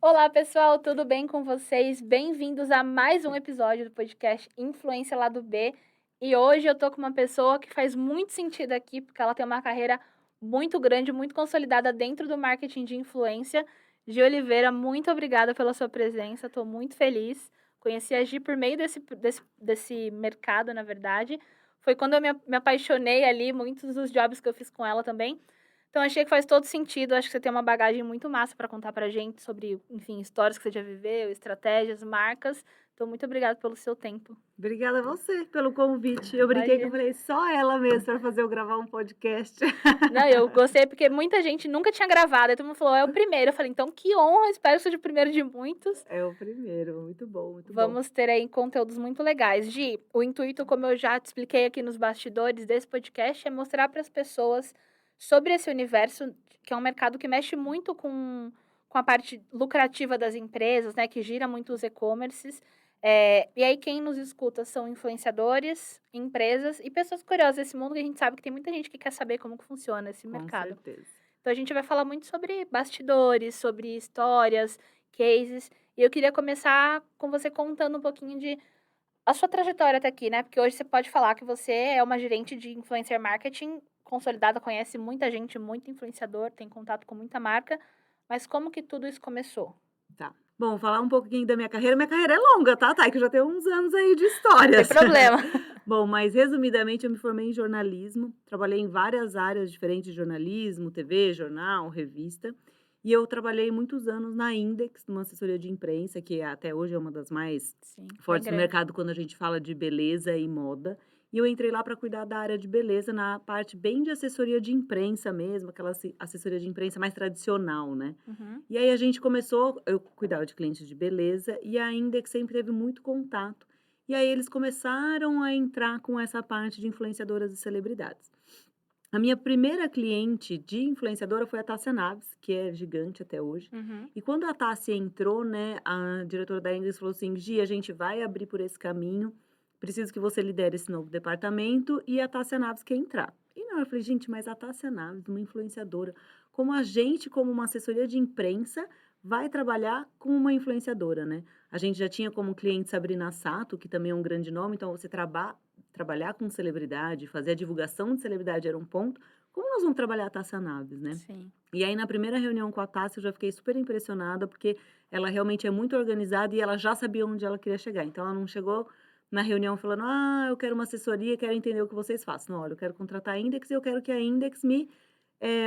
Olá, pessoal, tudo bem com vocês? Bem-vindos a mais um episódio do podcast Influência Lado B. E hoje eu tô com uma pessoa que faz muito sentido aqui, porque ela tem uma carreira muito grande, muito consolidada dentro do marketing de influência. Gi Oliveira, muito obrigada pela sua presença, estou muito feliz. Conheci a Gi por meio desse mercado, na verdade. Foi quando eu me apaixonei ali, muitos dos jobs que eu fiz com ela também. Então achei que faz todo sentido, acho que você tem uma bagagem muito massa para contar pra gente sobre, enfim, histórias que você já viveu, estratégias, marcas. Então muito obrigada pelo seu tempo. Obrigada a você pelo convite. Eu brinquei que eu Imagina. falei, só ela mesmo para fazer eu gravar um podcast. Não, eu gostei porque muita gente nunca tinha gravado, aí todo mundo falou: "É o primeiro", eu falei: "Então que honra, espero que seja o primeiro de muitos". É o primeiro, muito bom, muito bom. Vamos ter aí conteúdos muito legais. Gi, o intuito, como eu já te expliquei aqui nos bastidores desse podcast, é mostrar para as pessoas sobre esse universo, que é um mercado que mexe muito com a parte lucrativa das empresas, né, que gira muito os e-commerces. E aí quem nos escuta são influenciadores, empresas e pessoas curiosas desse mundo, que a gente sabe que tem muita gente que quer saber como que funciona esse Com mercado. certeza. Então a gente vai falar muito sobre bastidores, sobre histórias, cases, e eu queria começar com você contando um pouquinho de a sua trajetória até aqui, né, porque hoje você pode falar que você é uma gerente de influencer marketing consolidada, conhece muita gente, muito influenciador, tem contato com muita marca, mas como que tudo isso começou? Tá. Bom, falar um pouquinho da minha carreira. Minha carreira é longa, tá, Thay? Que eu já tenho uns anos aí de Não tem histórias. problema. Bom, mas resumidamente eu me formei em jornalismo, trabalhei em várias áreas diferentes de jornalismo, TV, jornal, revista, e eu trabalhei muitos anos na Index, numa assessoria de imprensa, que até hoje é uma das mais Sim, bem fortes no grande. mercado quando a gente fala de beleza e moda. E eu entrei lá para cuidar da área de beleza na parte bem de assessoria de imprensa mesmo, aquela assessoria de imprensa mais tradicional, né? Uhum. E aí a gente começou, eu cuidava de clientes de beleza e a Index sempre teve muito contato. E aí eles começaram a entrar com essa parte de influenciadoras e celebridades. A minha primeira cliente de influenciadora foi a Tássia Naves, que é gigante até hoje. Uhum. E quando a Tássia entrou, né, a diretora da Index falou assim: Gi, a gente vai abrir por esse caminho, preciso que você lidere esse novo departamento e a Tássia Naves quer entrar. E não, eu falei, gente, mas a Tássia Naves, uma influenciadora, como a gente, como uma assessoria de imprensa, vai trabalhar com uma influenciadora, né? A gente já tinha como cliente Sabrina Sato, que também é um grande nome, então você trabalhar com celebridade, fazer a divulgação de celebridade era um ponto. Como nós vamos trabalhar a Tássia Naves, né? Sim. E aí, na primeira reunião com a Tássia, eu já fiquei super impressionada, porque ela realmente é muito organizada e ela já sabia onde ela queria chegar. Então, ela não chegou na reunião falando, ah, eu quero uma assessoria, quero entender o que vocês fazem. Não, olha, eu quero contratar a Index e eu quero que a Index me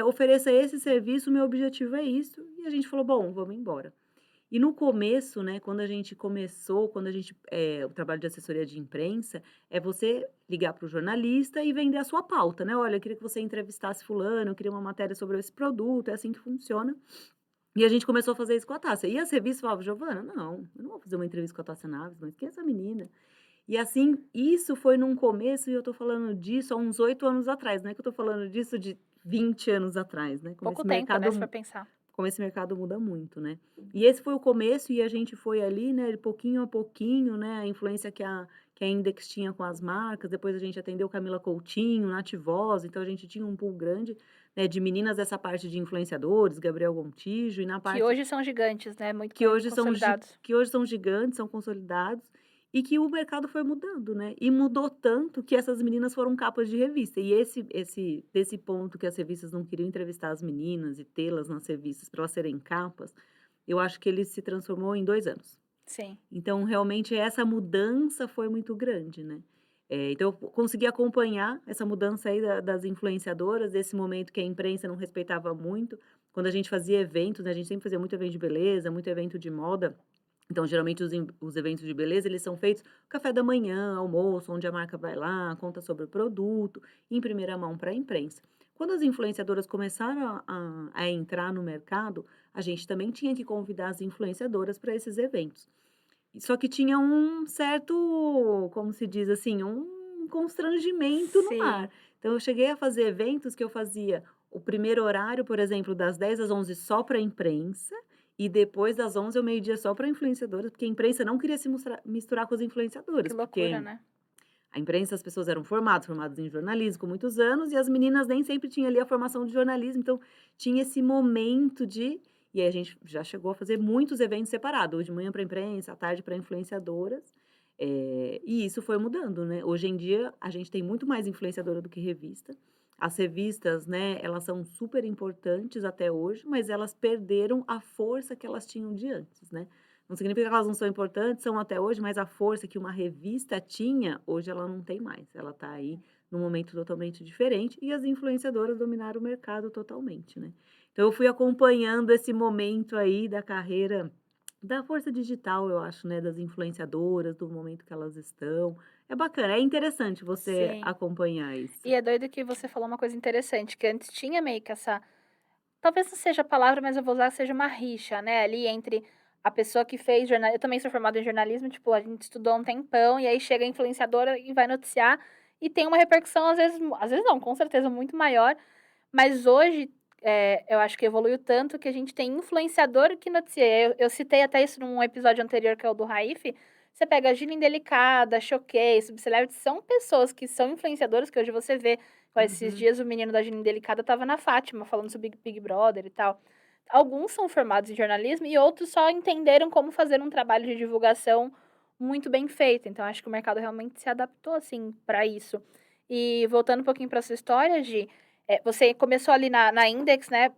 ofereça esse serviço, o meu objetivo é isso. E a gente falou, bom, vamos embora. E no começo, né, quando a gente começou, o trabalho de assessoria de imprensa, é você ligar para o jornalista e vender a sua pauta, né? Olha, eu queria que você entrevistasse fulano, eu queria uma matéria sobre esse produto, é assim que funciona. E a gente começou a fazer isso com a Tássia. E as revistas falavam, Giovana, não, eu não vou fazer uma entrevista com a Tássia Naves, mas quem é essa menina? E assim, isso foi num começo, e eu tô falando disso há uns 8 anos atrás, não é que eu tô falando disso de 20 anos atrás, né? Pouco tempo, né, se for pensar. Como esse mercado muda muito, né. E esse foi o começo e a gente foi ali, né, de pouquinho a pouquinho, né, a influência que a Index tinha com as marcas, depois a gente atendeu Camila Coutinho, Nativosa, então a gente tinha um pool grande, né, de meninas dessa parte de influenciadores, Gabriel Gontijo, e na Que parte hoje são gigantes, né, muito que hoje são gi consolidados. que hoje são gigantes, são consolidados, e que o mercado foi mudando, né, e mudou tanto que essas meninas foram capas de revista. E esse desse ponto que as revistas não queriam entrevistar as meninas e tê-las nas revistas para elas serem capas, eu acho que ele se transformou em 2 anos. Sim. Então, realmente, essa mudança foi muito grande, né. Então eu consegui acompanhar essa mudança aí das influenciadoras, desse momento que a imprensa não respeitava muito, quando a gente fazia eventos, né, a gente sempre fazia muito evento de beleza, muito evento de moda, então geralmente os eventos de beleza, eles são feitos café da manhã, almoço, onde a marca vai lá, conta sobre o produto, em primeira mão para a imprensa. Quando as influenciadoras começaram a entrar no mercado, a gente também tinha que convidar as influenciadoras para esses eventos. Só que tinha um certo, como se diz assim, um constrangimento no ar. Sim. Então eu cheguei a fazer eventos que eu fazia o primeiro horário, por exemplo, das 10 às 11 só para a imprensa, e depois das 11 ao meio-dia só para influenciadoras, porque a imprensa não queria se misturar com as Que influenciadoras, loucura, porque né. a imprensa, as pessoas eram formadas em jornalismo com muitos anos, e as meninas nem sempre tinham ali a formação de jornalismo, então tinha esse momento de E aí a gente já chegou a fazer muitos eventos separados, de manhã para imprensa, à tarde para influenciadoras, e isso foi mudando, né. Hoje em dia, a gente tem muito mais influenciadora do que revista. As revistas, né, elas são super importantes até hoje, mas elas perderam a força que elas tinham de antes, né. Não significa que elas não são importantes, são até hoje, mas a força que uma revista tinha, hoje ela não tem mais. Ela está aí num momento totalmente diferente e as influenciadoras dominaram o mercado totalmente, né. Então eu fui acompanhando esse momento aí da carreira da força digital, eu acho, né, das influenciadoras, do momento que elas estão. É bacana, é interessante você Sim. acompanhar isso. E é doido que você falou uma coisa interessante, que antes tinha meio que essa, talvez não seja a palavra, mas eu vou usar, seja uma rixa, né, ali entre a pessoa que fez jornalismo. Eu também sou formada em jornalismo, tipo, a gente estudou um tempão, e aí chega a influenciadora e vai noticiar, e tem uma repercussão às vezes não, com certeza muito maior, mas hoje, eu acho que evoluiu tanto que a gente tem influenciador que noticia. Eu citei até isso num episódio anterior, que é o do Raif. Você pega a Gina Indelicada, Choquei, Subcelebrity, são pessoas que são influenciadoras, que hoje você vê. Ó, esses Uhum. dias o menino da Gina Indelicada estava na Fátima, falando sobre Big Brother e tal. Alguns são formados em jornalismo e outros só entenderam como fazer um trabalho de divulgação muito bem feito. Então acho que o mercado realmente se adaptou, assim, para isso. E voltando um pouquinho para sua história, Gi, você começou ali na Index, né,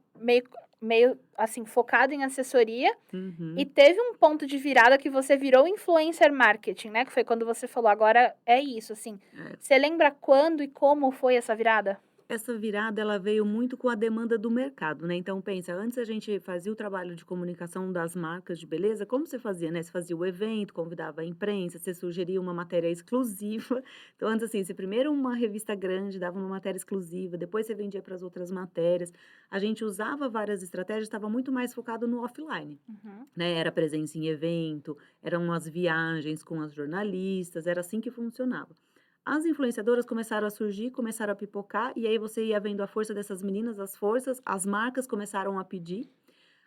meio, assim, focado em assessoria, e Uhum. teve um ponto de virada que você virou influencer marketing, né, que foi quando você falou: "Agora é isso", assim. É. Você lembra quando e como foi essa virada? Essa virada ela veio muito com a demanda do mercado, né, então pensa, antes a gente fazia o trabalho de comunicação das marcas de beleza, como você fazia, né, você fazia o evento, convidava a imprensa, você sugeria uma matéria exclusiva, então antes, assim, você primeiro uma revista grande dava uma matéria exclusiva, depois você vendia para as outras matérias, a gente usava várias estratégias, estava muito mais focado no offline, Uhum. né, era presença em evento, eram as viagens com as jornalistas, era assim que funcionava. As influenciadoras começaram a surgir, começaram a pipocar, e aí você ia vendo a força dessas meninas, as forças, as marcas começaram a pedir.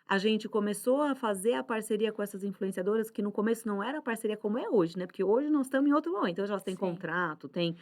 A gente começou a fazer a parceria com essas influenciadoras, que no começo não era parceria como é hoje, né? Porque hoje nós estamos em outro momento. Hoje elas têm Sim. contrato, tem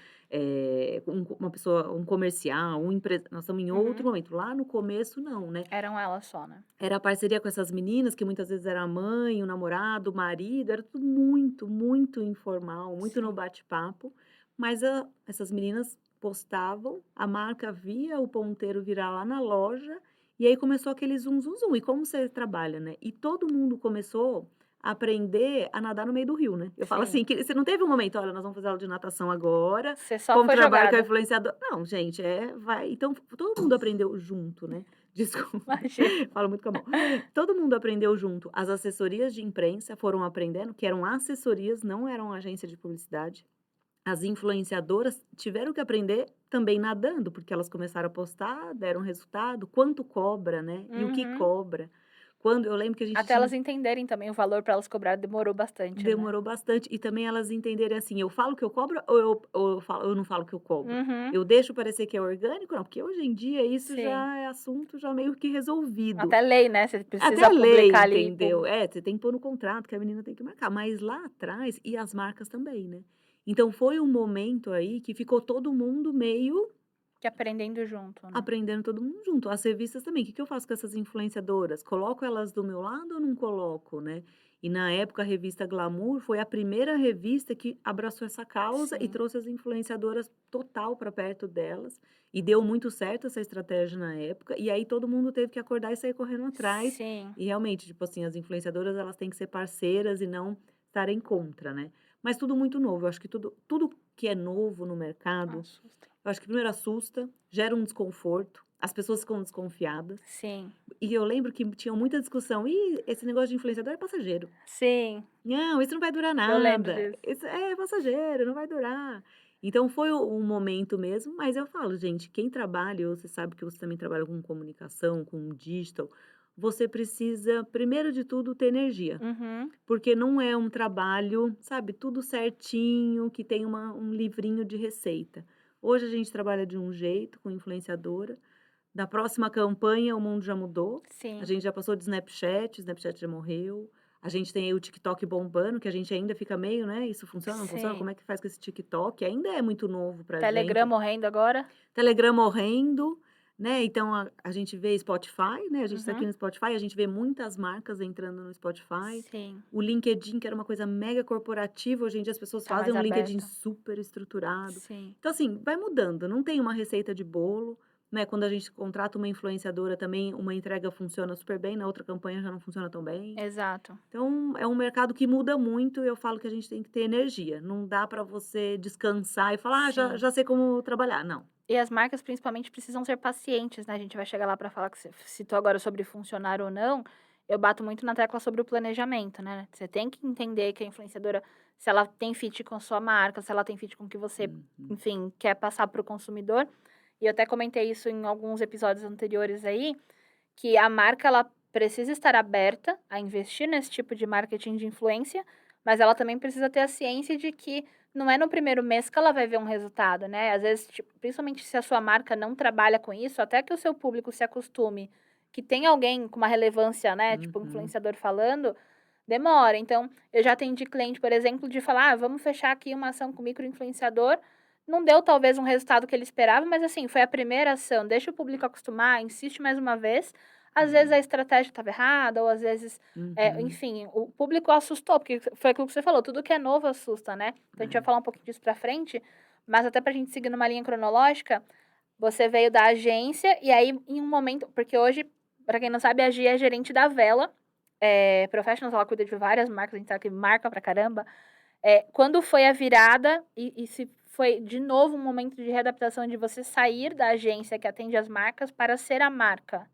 uma pessoa, um comercial, nós estamos em outro Uhum. momento. Lá no começo, não, né? Eram elas só, né? Era a parceria com essas meninas, que muitas vezes era a mãe, o namorado, o marido, era tudo muito, muito informal, muito no Sim. bate-papo, mas essas meninas postavam, a marca via o ponteiro virar lá na loja, e aí começou aquele zum, zum, zum. E como você trabalha, né? E todo mundo começou a aprender a nadar no meio do rio, né? Eu falo Sim. assim, que você não teve um momento, olha, nós vamos fazer aula de natação agora, Você só como foi trabalho com a jogada. influenciadora. Não, gente, vai. Então, todo mundo aprendeu junto, né? Desculpa. Imagina. Falo muito com a mão. Todo mundo aprendeu junto. As assessorias de imprensa foram aprendendo, que eram assessorias, não eram agência de publicidade. As influenciadoras tiveram que aprender também nadando, porque elas começaram a postar, deram resultado, quanto cobra, né, e o que Uhum. cobra. Quando eu lembro que a gente Até tinha elas entenderem também o valor para elas cobrar demorou bastante, né. demorou bastante, e também elas entenderem assim, eu falo que eu cobro ou eu não falo que eu cobro? Uhum. Eu deixo parecer que é orgânico? Não, porque hoje em dia isso Sim. já é assunto já meio que resolvido. Até lei, né, você Até precisa a lei, publicar ali, entendeu. É, você tem que pôr no contrato que a menina tem que marcar, mas lá atrás e as marcas também, né. Então foi um momento aí que ficou todo mundo meio que aprendendo junto, né. aprendendo todo mundo junto. As revistas também, o que que eu faço com essas influenciadoras? Coloco elas do meu lado ou não coloco, né. E na época a revista Glamour foi a primeira revista que abraçou essa causa e Sim. trouxe as influenciadoras total para perto delas, e deu muito certo essa estratégia na época, e aí todo mundo teve que acordar e sair correndo atrás, Sim. e realmente, tipo assim, as influenciadoras elas têm que ser parceiras e não estarem contra, né. Mas tudo muito novo, eu acho que tudo que é novo no mercado, Assusta. eu acho que primeiro assusta, gera um desconforto, as pessoas ficam desconfiadas. Sim. E eu lembro que tinha muita discussão: "Ih, esse negócio de influenciador é passageiro. Sim, Não, isso não vai durar eu lembro nada. disso. Isso é passageiro, não vai durar". Então foi um momento mesmo, mas eu falo: "Gente, quem trabalha", você sabe que você também trabalha com comunicação, com digital, você precisa, primeiro de tudo, ter energia, Uhum. porque não é um trabalho, sabe, tudo certinho, que tem um livrinho de receita. Hoje a gente trabalha de um jeito, com influenciadora, da próxima campanha o mundo já mudou, a Sim, gente já passou de Snapchat, o Snapchat já morreu, a gente tem aí o TikTok bombando, que a gente ainda fica meio, né, isso funciona, não funciona, sim. como é que faz com esse TikTok? Ainda é muito novo pra Telegram gente. morrendo agora? Telegram morrendo, né, então a gente vê Spotify, né, a gente está aqui Uhum. no Spotify, a gente vê muitas marcas entrando no Spotify. Sim, O LinkedIn, que era uma coisa mega corporativa, hoje em dia as pessoas tá fazem mais um LinkedIn aberta. super estruturado. Sim, Então, assim, vai mudando, não tem uma receita de bolo, né, quando a gente contrata uma influenciadora também, uma entrega funciona super bem, na outra campanha já não funciona tão bem. exato. Então, é um mercado que muda muito e eu falo que a gente tem que ter energia, não dá para você descansar e falar: "Ah, já Sim. sei como trabalhar", não. E as marcas principalmente precisam ser pacientes, né, a gente vai chegar lá para falar que você citou agora sobre funcionar ou não, eu bato muito na tecla sobre o planejamento, né, você tem que entender que a influenciadora, se ela tem fit com a sua marca, se ela tem fit com o que você, Uhum, enfim, quer passar para o consumidor, e eu até comentei isso em alguns episódios anteriores aí, que a marca ela precisa estar aberta a investir nesse tipo de marketing de influência, mas ela também precisa ter a ciência de que não é no primeiro mês que ela vai ver um resultado, né. Às vezes, tipo, principalmente se a sua marca não trabalha com isso, até que o seu público se acostume, que tem alguém com uma relevância, né, tipo um uhum, influenciador falando, demora. Então, eu já atendi cliente, por exemplo, de falar: "Ah, vamos fechar aqui uma ação com microinfluenciador", não deu talvez um resultado que ele esperava, mas assim, foi a primeira ação, deixa o público acostumar, insiste mais uma vez. Às vezes é, a estratégia estava errada ou às vezes, uhum, enfim, o público assustou, porque foi aquilo que você falou, tudo que é novo assusta, né. Então a gente vai é, falar um pouquinho disso pra frente, mas até pra gente seguir numa linha cronológica, você veio da agência e aí em um momento porque hoje, pra quem não sabe, a Gia é gerente da Vela, Professionals, ela cuida de várias marcas, a gente sabe que marca pra caramba. Quando foi a virada e se foi de novo um momento de readaptação de você sair da agência que atende as marcas para ser a marca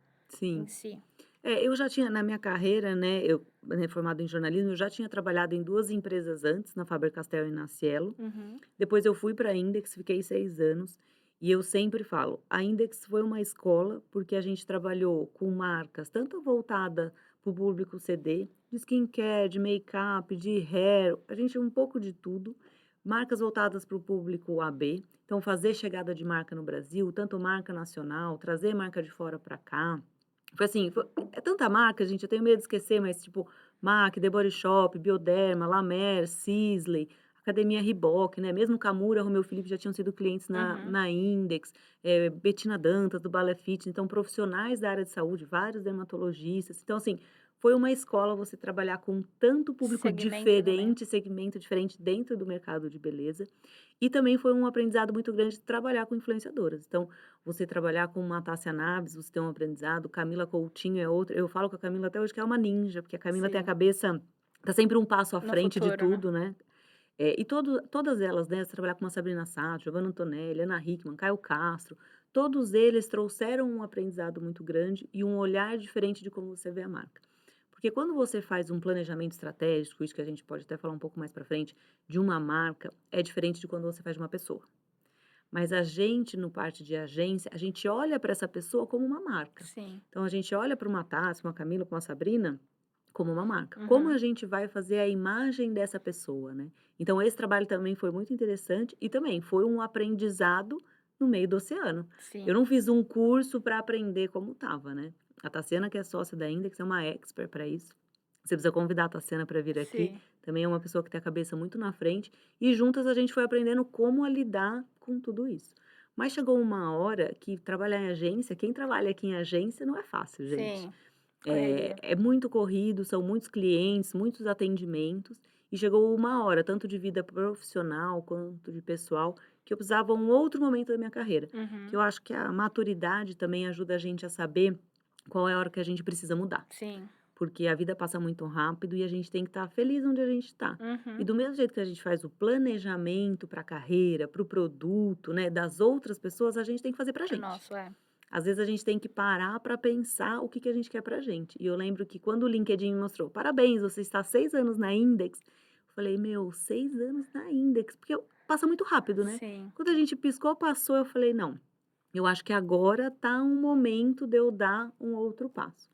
em sim. si? Eu já tinha na minha carreira, né, eu, né, formada em jornalismo, eu já tinha trabalhado em 2 empresas antes, na Faber-Castell e na Cielo. Uhum. Depois eu fui para a Index, fiquei 6 anos, e eu sempre falo, a Index foi uma escola, porque a gente trabalhou com marcas tanto voltada para o público CD, de skincare, de make-up, de hair, a gente um pouco de tudo, marcas voltadas para o público AB, então fazer chegada de marca no Brasil, tanto marca nacional, trazer marca de fora para cá. Foi assim, é tanta marca, gente, eu tenho medo de esquecer, mas tipo, MAC, The Body Shop, Bioderma, La Mer, Sisley, Academia Reebok, né, mesmo Camura, Romeu Felipe já tinham sido clientes na Uhum. na Index, Bettina Dantas, do Balé Fit, então profissionais da área de saúde, vários dermatologistas. Então, assim, foi uma escola você trabalhar com tanto público Segmento também. diferente, segmento diferente dentro do mercado de beleza, e também foi um aprendizado muito grande trabalhar com influenciadoras. Então, você trabalhar com uma Tássia Naves, você tem um aprendizado, Camila Coutinho é outra. Eu falo com a Camila até hoje que é uma ninja, porque a Camila tem a Sim, cabeça, tá sempre um passo à no frente de futuro, né. tudo, né. E todas elas, né, você trabalhar com uma Sabrina Sato, Giovanna Antonelli, Ana Hickman, Caio Castro, todos eles trouxeram um aprendizado muito grande e um olhar diferente de como você vê a marca. Porque quando você faz um planejamento estratégico, isso que a gente pode até falar um pouco mais para frente, de uma marca, é diferente de quando você faz de uma pessoa. Mas a gente, no parte de agência, a gente olha para essa pessoa como uma marca. Sim. Então a gente olha para uma Tássia, uma Camila, para uma Sabrina, como uma marca. Como a Uhum. gente vai fazer a imagem dessa pessoa, né? Então esse trabalho também foi muito interessante e também foi um aprendizado no meio do oceano. Eu Sim, não fiz um curso para aprender como estava, né? A Tassiana, que é sócia da Index, é uma expert para isso. Você precisa convidar a Tassiana para vir aqui. sim. Também é uma pessoa que tem a cabeça muito na frente. E juntas a gente foi aprendendo como a lidar com tudo isso. Mas chegou uma hora que trabalhar em agência, quem trabalha aqui em agência não é fácil, gente. Sim, correria. É muito corrido, são muitos clientes, muitos atendimentos. E chegou uma hora, tanto de vida profissional quanto de pessoal, que eu precisava um outro momento da minha carreira. Que Uhum. eu acho que a maturidade também ajuda a gente a saber qual é a hora que a gente precisa mudar. Sim. Porque a vida passa muito rápido e a gente tem que estar feliz onde a gente está. E Uhum. do mesmo jeito que a gente faz o planejamento para a carreira, para o produto, né, das outras pessoas, a gente tem que fazer para a Para o gente. nosso, é. Às vezes a gente tem que parar para pensar o que que a gente quer para a gente. E eu lembro que quando o LinkedIn me mostrou: "Parabéns, você está 6 anos na Index", eu falei: "Meu, 6 anos na Index", porque passa muito rápido, né. Sim. Quando a gente piscou, passou, eu falei: "Não, eu acho que agora tá um momento de eu dar um outro passo".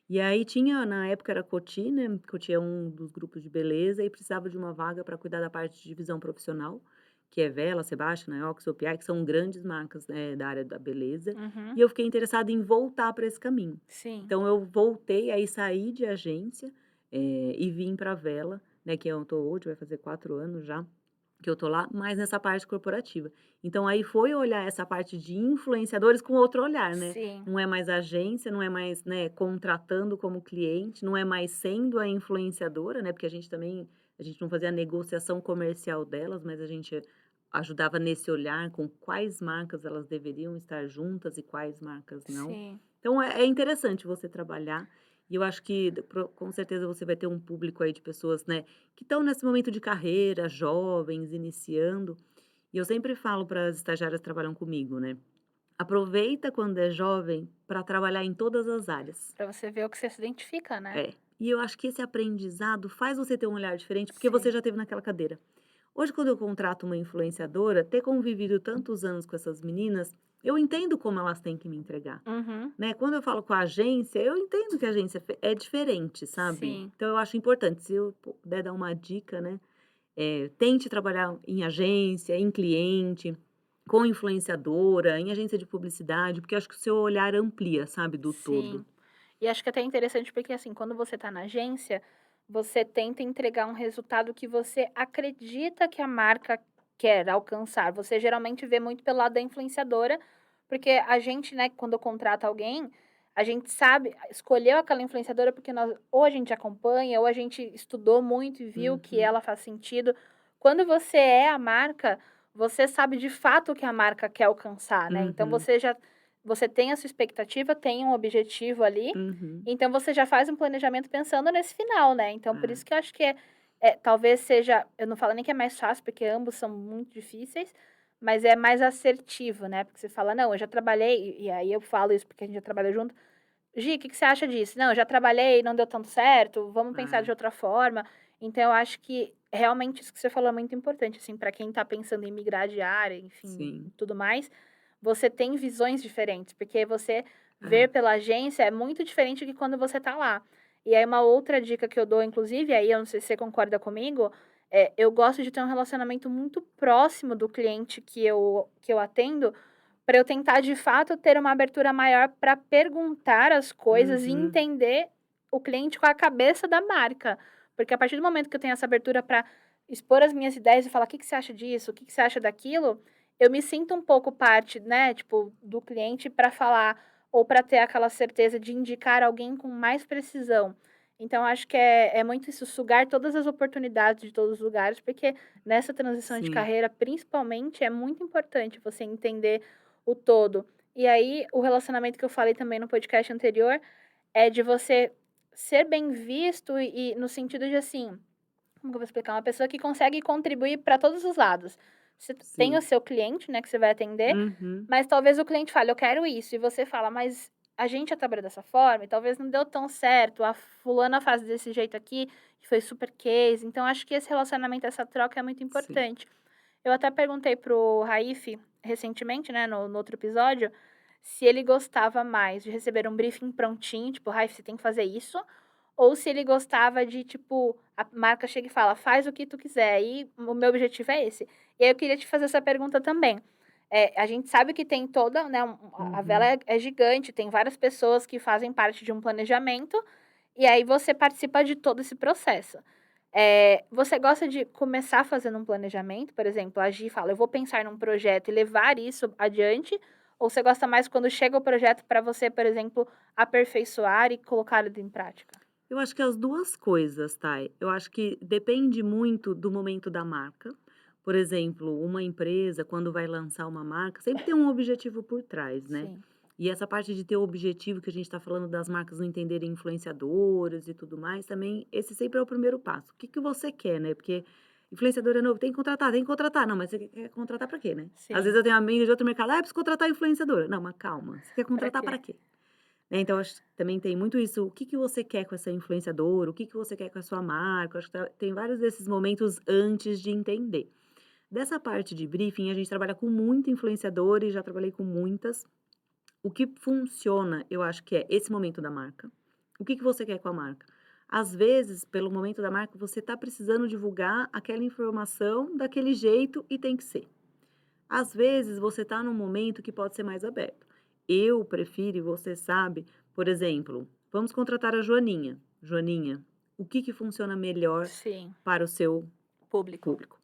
E aí tinha na época era Coty, né, Coty é um dos grupos de beleza e precisava de uma vaga para cuidar da parte de divisão profissional, que é Vela, Sebastian, Naiox, OPI, que são grandes marcas, da área da beleza, e Uhum. eu fiquei interessada em voltar para esse caminho. Sim. Então eu voltei, aí saí de agência, e vim pra Vela, né, que é onde eu tô hoje, vai fazer 4 anos já. que eu tô lá, mais nessa parte corporativa. Então aí foi olhar essa parte de influenciadores com outro olhar, né. Sim, Não é mais agência, não é mais, né, contratando como cliente, não é mais sendo a influenciadora, né, porque a gente não fazia a negociação comercial delas, mas a gente ajudava nesse olhar com quais marcas elas deveriam estar juntas e quais marcas não. sim, Então é interessante você trabalhar, e eu acho que com certeza você vai ter um público aí de pessoas, né, que estão nesse momento de carreira, jovens, iniciando, e eu sempre falo para as estagiárias que trabalham comigo, né, aproveita quando é jovem para trabalhar em todas as áreas. pra você ver o que você se identifica, né. É. E eu acho que esse aprendizado faz você ter um olhar diferente, porque você Sim. já esteve naquela cadeira. Hoje, quando eu contrato uma influenciadora, ter convivido tantos anos com essas meninas, eu entendo como elas têm que me entregar. Uhum. Né, quando eu falo com a agência, eu entendo que a agência é diferente, sabe. Sim. Então eu acho importante, se eu puder dar uma dica, né, tente trabalhar em agência, em cliente, com influenciadora, em agência de publicidade, porque eu acho que o seu olhar amplia, sabe, do todo. Sim. E acho que até é interessante porque, assim, quando você está na agência, você tenta entregar um resultado que você acredita que a marca quer alcançar. Você geralmente vê muito pelo lado da influenciadora, porque a gente, né, quando contrata alguém, a gente sabe, escolheu aquela influenciadora porque nós, ou a gente acompanha, ou a gente estudou muito e viu que Uhum. ela faz sentido. Quando você é a marca, você sabe de fato o que a marca quer alcançar, né? Então Uhum. você tem a sua expectativa, tem um objetivo ali, Uhum. então você já faz um planejamento pensando nesse final, né. Então por É. isso que eu acho que talvez seja, eu não falo nem que é mais fácil, porque ambos são muito difíceis, mas é mais assertivo, né, porque você fala: "Não, eu já trabalhei", e aí eu falo isso porque a gente já trabalhou junto: "Gi, que você acha disso?". "Não, eu já trabalhei, não deu tanto certo, vamos pensar de É. outra forma". Então eu acho que realmente isso que você falou é muito importante, assim, para quem tá pensando em migrar de área, enfim, e Sim. tudo mais, você tem visões diferentes, porque você ver É. pela agência é muito diferente de quando você tá lá. E aí uma outra dica que eu dou, inclusive, aí eu não sei se você concorda comigo, eu gosto de ter um relacionamento muito próximo do cliente que eu atendo, para eu tentar de fato ter uma abertura maior para perguntar as coisas e Uhum. entender o cliente com a cabeça da marca. Porque a partir do momento que eu tenho essa abertura para expor as minhas ideias e falar: "O que que você acha disso? O que que você acha daquilo?", eu me sinto um pouco parte, né, tipo, do cliente para falar ou para ter aquela certeza de indicar alguém com mais precisão. Então acho que é muito isso, sugar todas as oportunidades de todos os lugares, porque nessa transição de Sim. carreira, principalmente, é muito importante você entender o todo. E aí, o relacionamento que eu falei também no podcast anterior, é de você ser bem visto e no sentido de, assim, como que eu vou explicar? Uma pessoa que consegue contribuir para todos os lados. Você tem o Sim. seu cliente, né, que você vai atender, Uhum. mas talvez o cliente fale: "Eu quero isso", e você fala: "Mas a gente já trabalhou dessa forma e talvez não deu tão certo, a fulana faz desse jeito aqui, que foi super case". Então acho que esse relacionamento, essa troca é muito Sim. importante. Eu até perguntei pro Raif recentemente, né, no outro episódio, se ele gostava mais de receber um briefing prontinho, tipo: "Raif, você tem que fazer isso", ou se ele gostava de, tipo, a marca chega e fala: "Faz o que tu quiser e o meu objetivo é esse". E aí eu queria te fazer essa pergunta também. A gente sabe que tem toda, né, a Vela Uhum. é gigante, tem várias pessoas que fazem parte de um planejamento, e aí você participa de todo esse processo. Você gosta de começar fazendo um planejamento, por exemplo, agir e fala: "Eu vou pensar num projeto e levar isso adiante", ou você gosta mais quando chega o projeto para você, por exemplo, aperfeiçoar e colocar ele em prática? Eu acho que as 2 coisas, tá. Eu acho que depende muito do momento da marca. Por exemplo, uma empresa, quando vai lançar uma marca, sempre tem um objetivo por trás, né. Sim, E essa parte de ter o objetivo que a gente está falando das marcas não entenderem influenciadoras e tudo mais, também esse sempre é o primeiro passo. O que que você quer, né, porque influenciador é novo, tem que contratar, tem que contratar. Não, mas você quer contratar para quê, né. Às vezes sim. eu tenho amigas de outro mercado: "Ah, eu preciso contratar influenciadora". Não, mas calma, você quer Pra contratar para quê? quê? Né, então acho que também tem muito isso, o que que você quer com essa influenciadora, o que que você quer com a sua marca, acho que tem vários desses momentos antes de entender. Dessa parte de briefing, a gente trabalha com muito influenciador e já trabalhei com muitas. O que funciona, eu acho que é esse momento da marca. O que que você quer com a marca? Às vezes, pelo momento da marca, você está precisando divulgar aquela informação daquele jeito e tem que ser. Às vezes, você está num momento que pode ser mais aberto. Eu prefiro, e você sabe, por exemplo, vamos contratar a Joaninha. Joaninha, o que que funciona melhor Sim, para o seu público. público?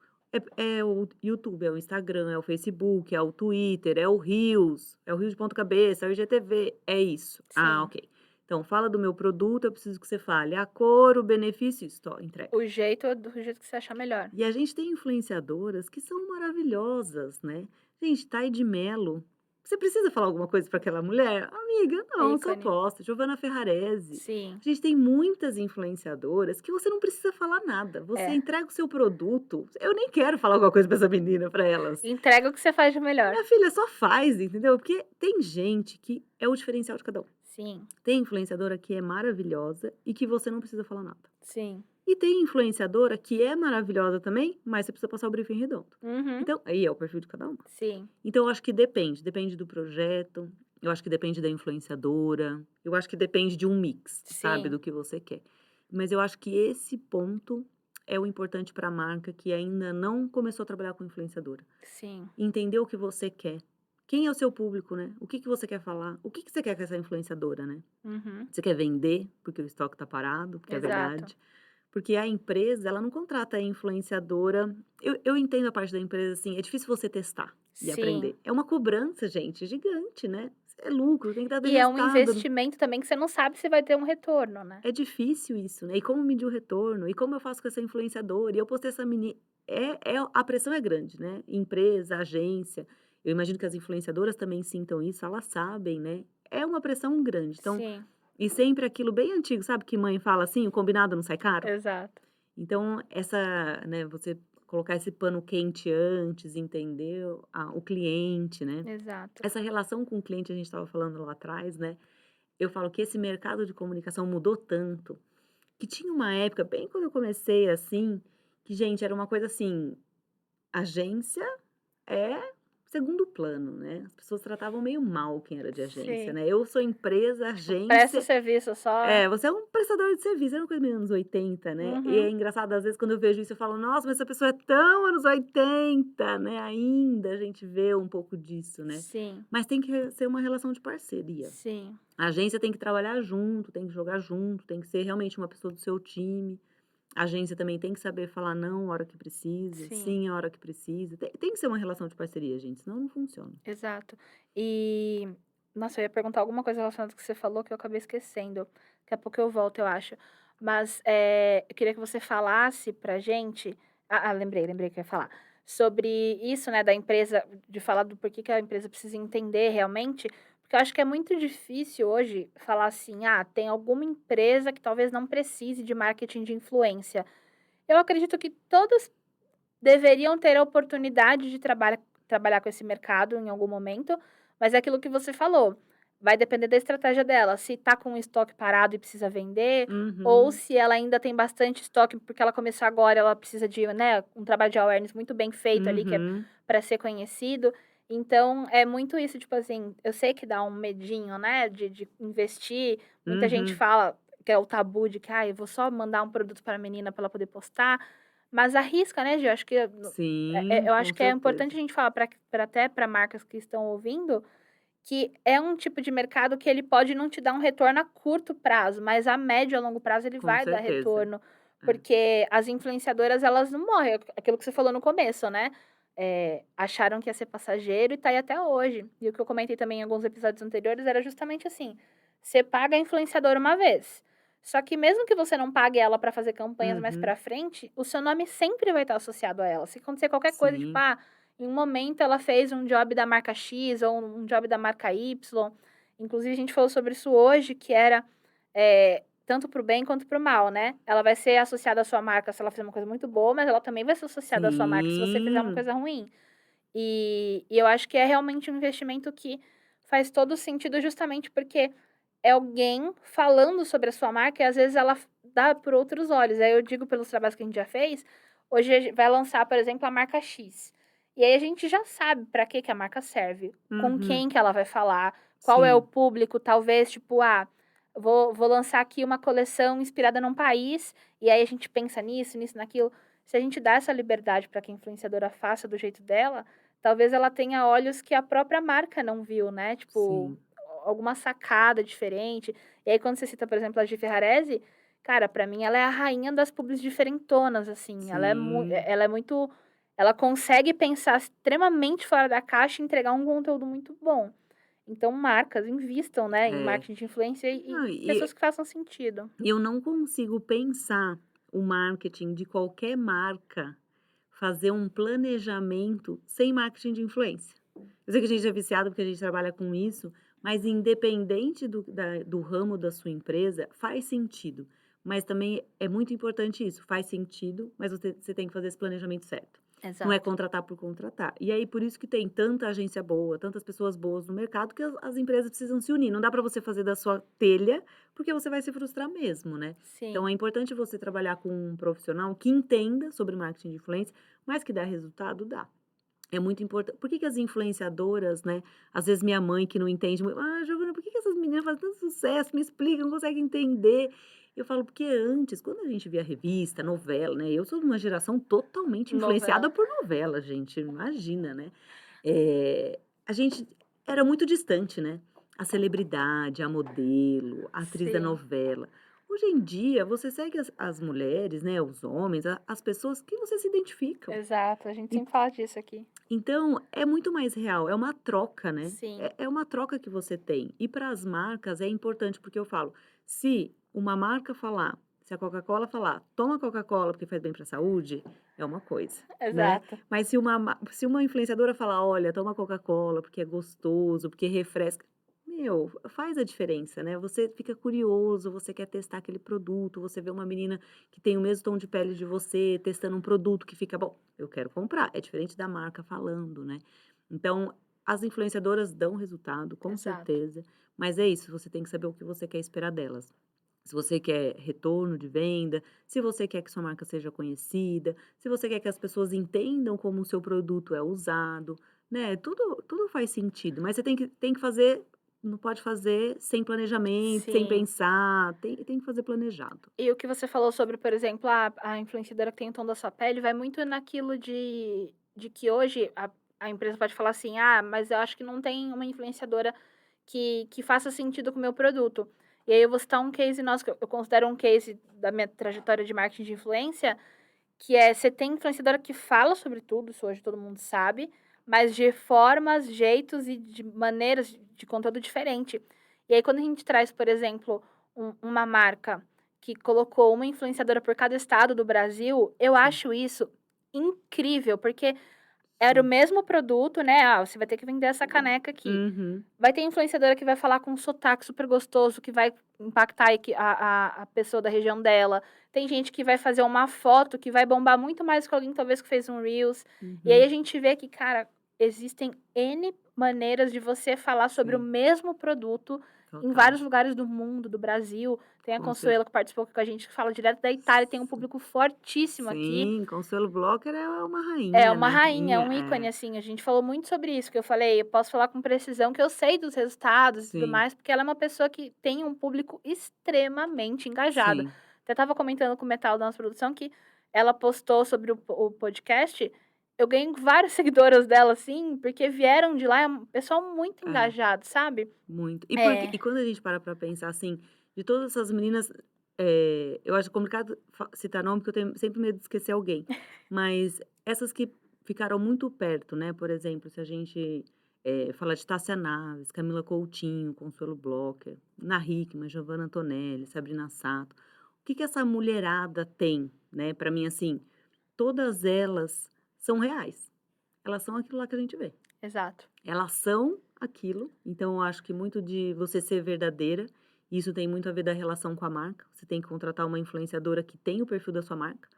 É o YouTube, é o Instagram, é o Facebook, é o Twitter, é o Reels, é o Reels de ponta cabeça, é o IGTV, é isso. Ah, Sim. ok. Então fala do meu produto, eu preciso que você fale a cor, o benefício, entrega. O jeito é do jeito que você achar melhor. E a gente tem influenciadoras que são maravilhosas, né. Gente, Thay de Mello, você precisa falar alguma coisa para aquela mulher? Amiga, não, só Ícone. posta. Giovanna Ferrarese. Sim. A gente tem muitas influenciadoras que você não precisa falar nada, você É. entrega o seu produto, eu nem quero falar alguma coisa para essa menina, para elas. Entrega o que você faz de melhor. Minha filha, só faz, entendeu? Porque tem gente que é o diferencial de cada um. Sim, Tem influenciadora que é maravilhosa e que você não precisa falar nada. sim. E tem influenciadora que é maravilhosa também, mas você precisa passar o briefing redondo. Uhum. Então, aí é o perfil de cada uma. Sim, Então, eu acho que depende do projeto, eu acho que depende da influenciadora, eu acho que depende de um mix, sabe, sim, do que você quer. Mas eu acho que esse ponto é o importante para a marca que ainda não começou a trabalhar com influenciadora. sim. Entender o que você quer. Quem é o seu público, né? O que que você quer falar? O que que você quer com essa influenciadora, né? Uhum. Você quer vender porque o estoque está parado, porque é Exato. verdade. Porque a empresa, ela não contrata a influenciadora. Eu entendo a parte da empresa, assim, é difícil você testar e Sim. aprender. É uma cobrança, gente, gigante, né? É lucro, tem que dar E é um resultado. investimento também que você não sabe se vai ter um retorno, né. É difícil isso, né? E como medir o retorno? E como eu faço com essa influenciadora? E eu postei essa menina. A pressão é grande, né? Empresa, agência. Eu imagino que as influenciadoras também sintam isso, elas sabem, né? É uma pressão grande. Então, Sim, e sempre aquilo bem antigo, sabe que mãe fala assim: o combinado não sai caro? exato. Então, né, você colocar esse pano quente antes, entender o cliente, né. Exato. Essa relação com o cliente, a gente estava falando lá atrás, né, eu falo que esse mercado de comunicação mudou tanto, que tinha uma época, bem quando eu comecei, assim, que, gente, era uma coisa assim, agência é segundo plano, né, as pessoas tratavam meio mal quem era de agência, Sim. né. Eu sou empresa, Tipo, presta o agência. serviço só. É, você é um prestador de serviço, era uma coisa meio anos 80, né, e é Uhum. engraçado, às vezes, quando eu vejo isso, eu falo: "Nossa, mas essa pessoa é tão anos 80, né, ainda a gente vê um pouco disso, né. Sim, Mas tem que ser uma relação de parceria. sim, A agência tem que trabalhar junto, tem que jogar junto, tem que ser realmente uma pessoa do seu time. A agência também tem que saber falar não a hora que precisa, sim. sim a hora que precisa. Tem que ser uma relação de parceria, gente, senão não funciona. Exato. E, nossa, eu ia perguntar alguma coisa relacionada ao que você falou que eu acabei esquecendo. Daqui a pouco eu volto, eu acho. Mas, eu queria que você falasse pra gente lembrei que eu ia falar. Sobre isso, né, da empresa, de falar do porquê que a empresa precisa entender realmente, porque eu acho que é muito difícil hoje falar assim: "Ah, tem alguma empresa que talvez não precise de marketing de influência". Eu acredito que todas deveriam ter a oportunidade de trabalhar com esse mercado em algum momento, mas é aquilo que você falou, vai depender da estratégia dela, se tá com o estoque parado e precisa vender, ou Uhum, se ela ainda tem bastante estoque, porque ela começou agora, ela precisa de, né, um trabalho de awareness muito bem feito ali, que é uhum, para ser conhecido. Então, é muito isso, tipo assim, eu sei que dá um medinho, né, de investir, muita gente uhum. fala que é o tabu de que: "Ah, eu vou só mandar um produto para a menina para ela poder postar", mas arrisca, né, Gê, eu acho que Sim, eu com acho que é certeza. importante a gente falar para até para marcas que estão ouvindo, que é um tipo de mercado que ele pode não te dar um retorno a curto prazo, mas a médio e a longo prazo ele Com vai dar certeza. retorno, É. porque as influenciadoras elas não morrem, aquilo que você falou no começo, né, acharam que ia ser passageiro e tá aí até hoje. E o que eu comentei também em alguns episódios anteriores era justamente assim, você paga a influenciadora uma vez, só que mesmo que você não pague ela para fazer campanhas mais Uhum. para frente, o seu nome sempre vai estar associado a ela. Se acontecer qualquer coisa, tipo, Sim. em um momento ela fez um job da marca X ou um job da marca Y, inclusive a gente falou sobre isso hoje, que era, tanto para o bem quanto para o mal, né. Ela vai ser associada à sua marca se ela fizer uma coisa muito boa, mas ela também vai ser associada à sua marca se você fizer uma Sim. coisa ruim. E eu acho que é realmente um investimento que faz todo sentido justamente porque é alguém falando sobre a sua marca e às vezes ela dá por outros olhos. Aí eu digo pelos trabalhos que a gente já fez, hoje a vai lançar, por exemplo, a marca X. E aí a gente já sabe para que que a marca serve, com Uhum. quem que ela vai falar, qual é o Sim. público, talvez, tipo, vou lançar aqui uma coleção inspirada num país, e aí a gente pensa nisso, nisso, naquilo. Se a gente dá essa liberdade para que a influenciadora faça do jeito dela, talvez ela tenha olhos que a própria marca não viu, né, tipo, Sim. alguma sacada diferente. E aí quando você cita, por exemplo, a Gi Ferrarese, cara, pra mim ela é a rainha das publis diferentonas, assim, Sim. ela é muito ela consegue pensar extremamente fora da caixa e entregar um conteúdo muito bom. Então marcas invistam, né, em É. marketing de influência e Não, pessoas que façam sentido. eu não consigo pensar o marketing de qualquer marca fazer um planejamento sem marketing de influência. Eu sei que a gente é viciado porque a gente trabalha com isso, mas independente do ramo da sua empresa, faz sentido. Mas também é muito importante isso, faz sentido, mas você tem que fazer esse planejamento certo. Não é Exato. contratar por contratar. E aí, por isso que tem tanta agência boa, tantas pessoas boas no mercado, que as empresas precisam se unir. Não dá para você fazer da sua telha, porque você vai se frustrar mesmo, né? Então, Sim, é importante você trabalhar com um profissional que entenda sobre marketing de influência, mas que dá resultado, dá. É muito importante. Por que que as influenciadoras, né, às vezes minha mãe que não entende muito: "Ah, Giovana, por que que essas meninas fazem tanto sucesso? Me explica, não consegue entender". Eu falo: "Porque antes, quando a gente via revista, novela", né, eu sou de uma geração totalmente influenciada novela. por novela, gente, imagina, né. A gente era muito distante, né. A celebridade, a modelo, a atriz da Sim, novela. Hoje em dia, você segue as mulheres, né, os homens, as pessoas que você se identificam. exato, a gente sempre fala disso aqui. Então, é muito mais real, é uma troca, né. Sim, É uma troca que você tem. E para as marcas é importante, porque eu falo, se uma marca falar, se a Coca-Cola falar: "Toma Coca-Cola porque faz bem para a saúde", é uma coisa, né. exato. Mas se uma influenciadora falar: "Olha, toma Coca-Cola porque é gostoso, porque refresca", meu, faz a diferença, né. Você fica curioso, você quer testar aquele produto, você vê uma menina que tem o mesmo tom de pele de você, testando um produto que fica bom, eu quero comprar. É diferente da marca falando, né. Então, as influenciadoras dão resultado, com Exato. certeza, mas é isso, você tem que saber o que você quer esperar delas. Se você quer retorno de venda, se você quer que sua marca seja conhecida, se você quer que as pessoas entendam como o seu produto é usado, né, tudo faz sentido, mas você tem que fazer, não pode fazer sem planejamento, sem Sim. pensar, tem que fazer planejado. E o que você falou sobre, por exemplo, a influenciadora que tem o tom da sua pele, vai muito naquilo de que hoje a empresa pode falar assim: "Ah, mas eu acho que não tem uma influenciadora que faça sentido com o meu produto". E aí eu vou citar um case nosso, que eu considero um case da minha trajetória de marketing de influência, que é, você tem influenciadora que fala sobre tudo, isso hoje todo mundo sabe, mas de formas, jeitos e de maneiras de conteúdo diferente. E aí quando a gente traz, por exemplo, uma marca que colocou uma influenciadora por cada estado do Brasil, eu Sim, acho isso incrível, porque era o sim. mesmo produto, né, "Ah, você vai ter que vender essa caneca aqui". Uhum. Vai ter influenciadora que vai falar com um sotaque super gostoso, que vai impactar aí que a pessoa da região dela. Tem gente que vai fazer uma foto que vai bombar muito mais que alguém talvez que fez um reels. E aí Uhum. a gente vê que, cara, existem N maneiras de você falar sobre o Sim, mesmo produto em total. vários lugares do mundo, do Brasil. Tem a Com cer Consuelo que participou aqui com a gente, que fala direto da Itália, tem um público fortíssimo aqui. sim, Consuelo Blocker é uma É rainha, uma né, rainha, é rainha, um ícone, é. assim, a gente falou muito sobre isso, que eu falei, eu posso falar com precisão que eu sei dos resultados e tudo Sim, mais, porque ela é uma pessoa que tem um público extremamente engajado. sim. Até estava comentando com o Metal da nossa produção que ela postou sobre o podcast, eu ganhei vários seguidoras dela, assim, porque vieram de lá, é um pessoal muito É, engajado, sabe? muito. É, E quando a gente para pra pensar, assim, de todas essas meninas, eu acho complicado citar nome, porque eu tenho sempre medo de esquecer alguém, mas essas que ficaram muito perto, né, por exemplo, se a gente, falar de Tássia Naves, Camila Coutinho, Consuelo Blocker, Ana Hickman, Giovanna Antonelli, Sabrina Sato, o que que essa mulherada tem, né, pra mim, assim, todas elas são reais, elas são aquilo lá que a gente vê. exato, Elas são aquilo, então eu acho que muito de você ser verdadeira, isso tem muito a ver da relação com a marca, você tem que contratar uma influenciadora que tem o perfil da sua marca,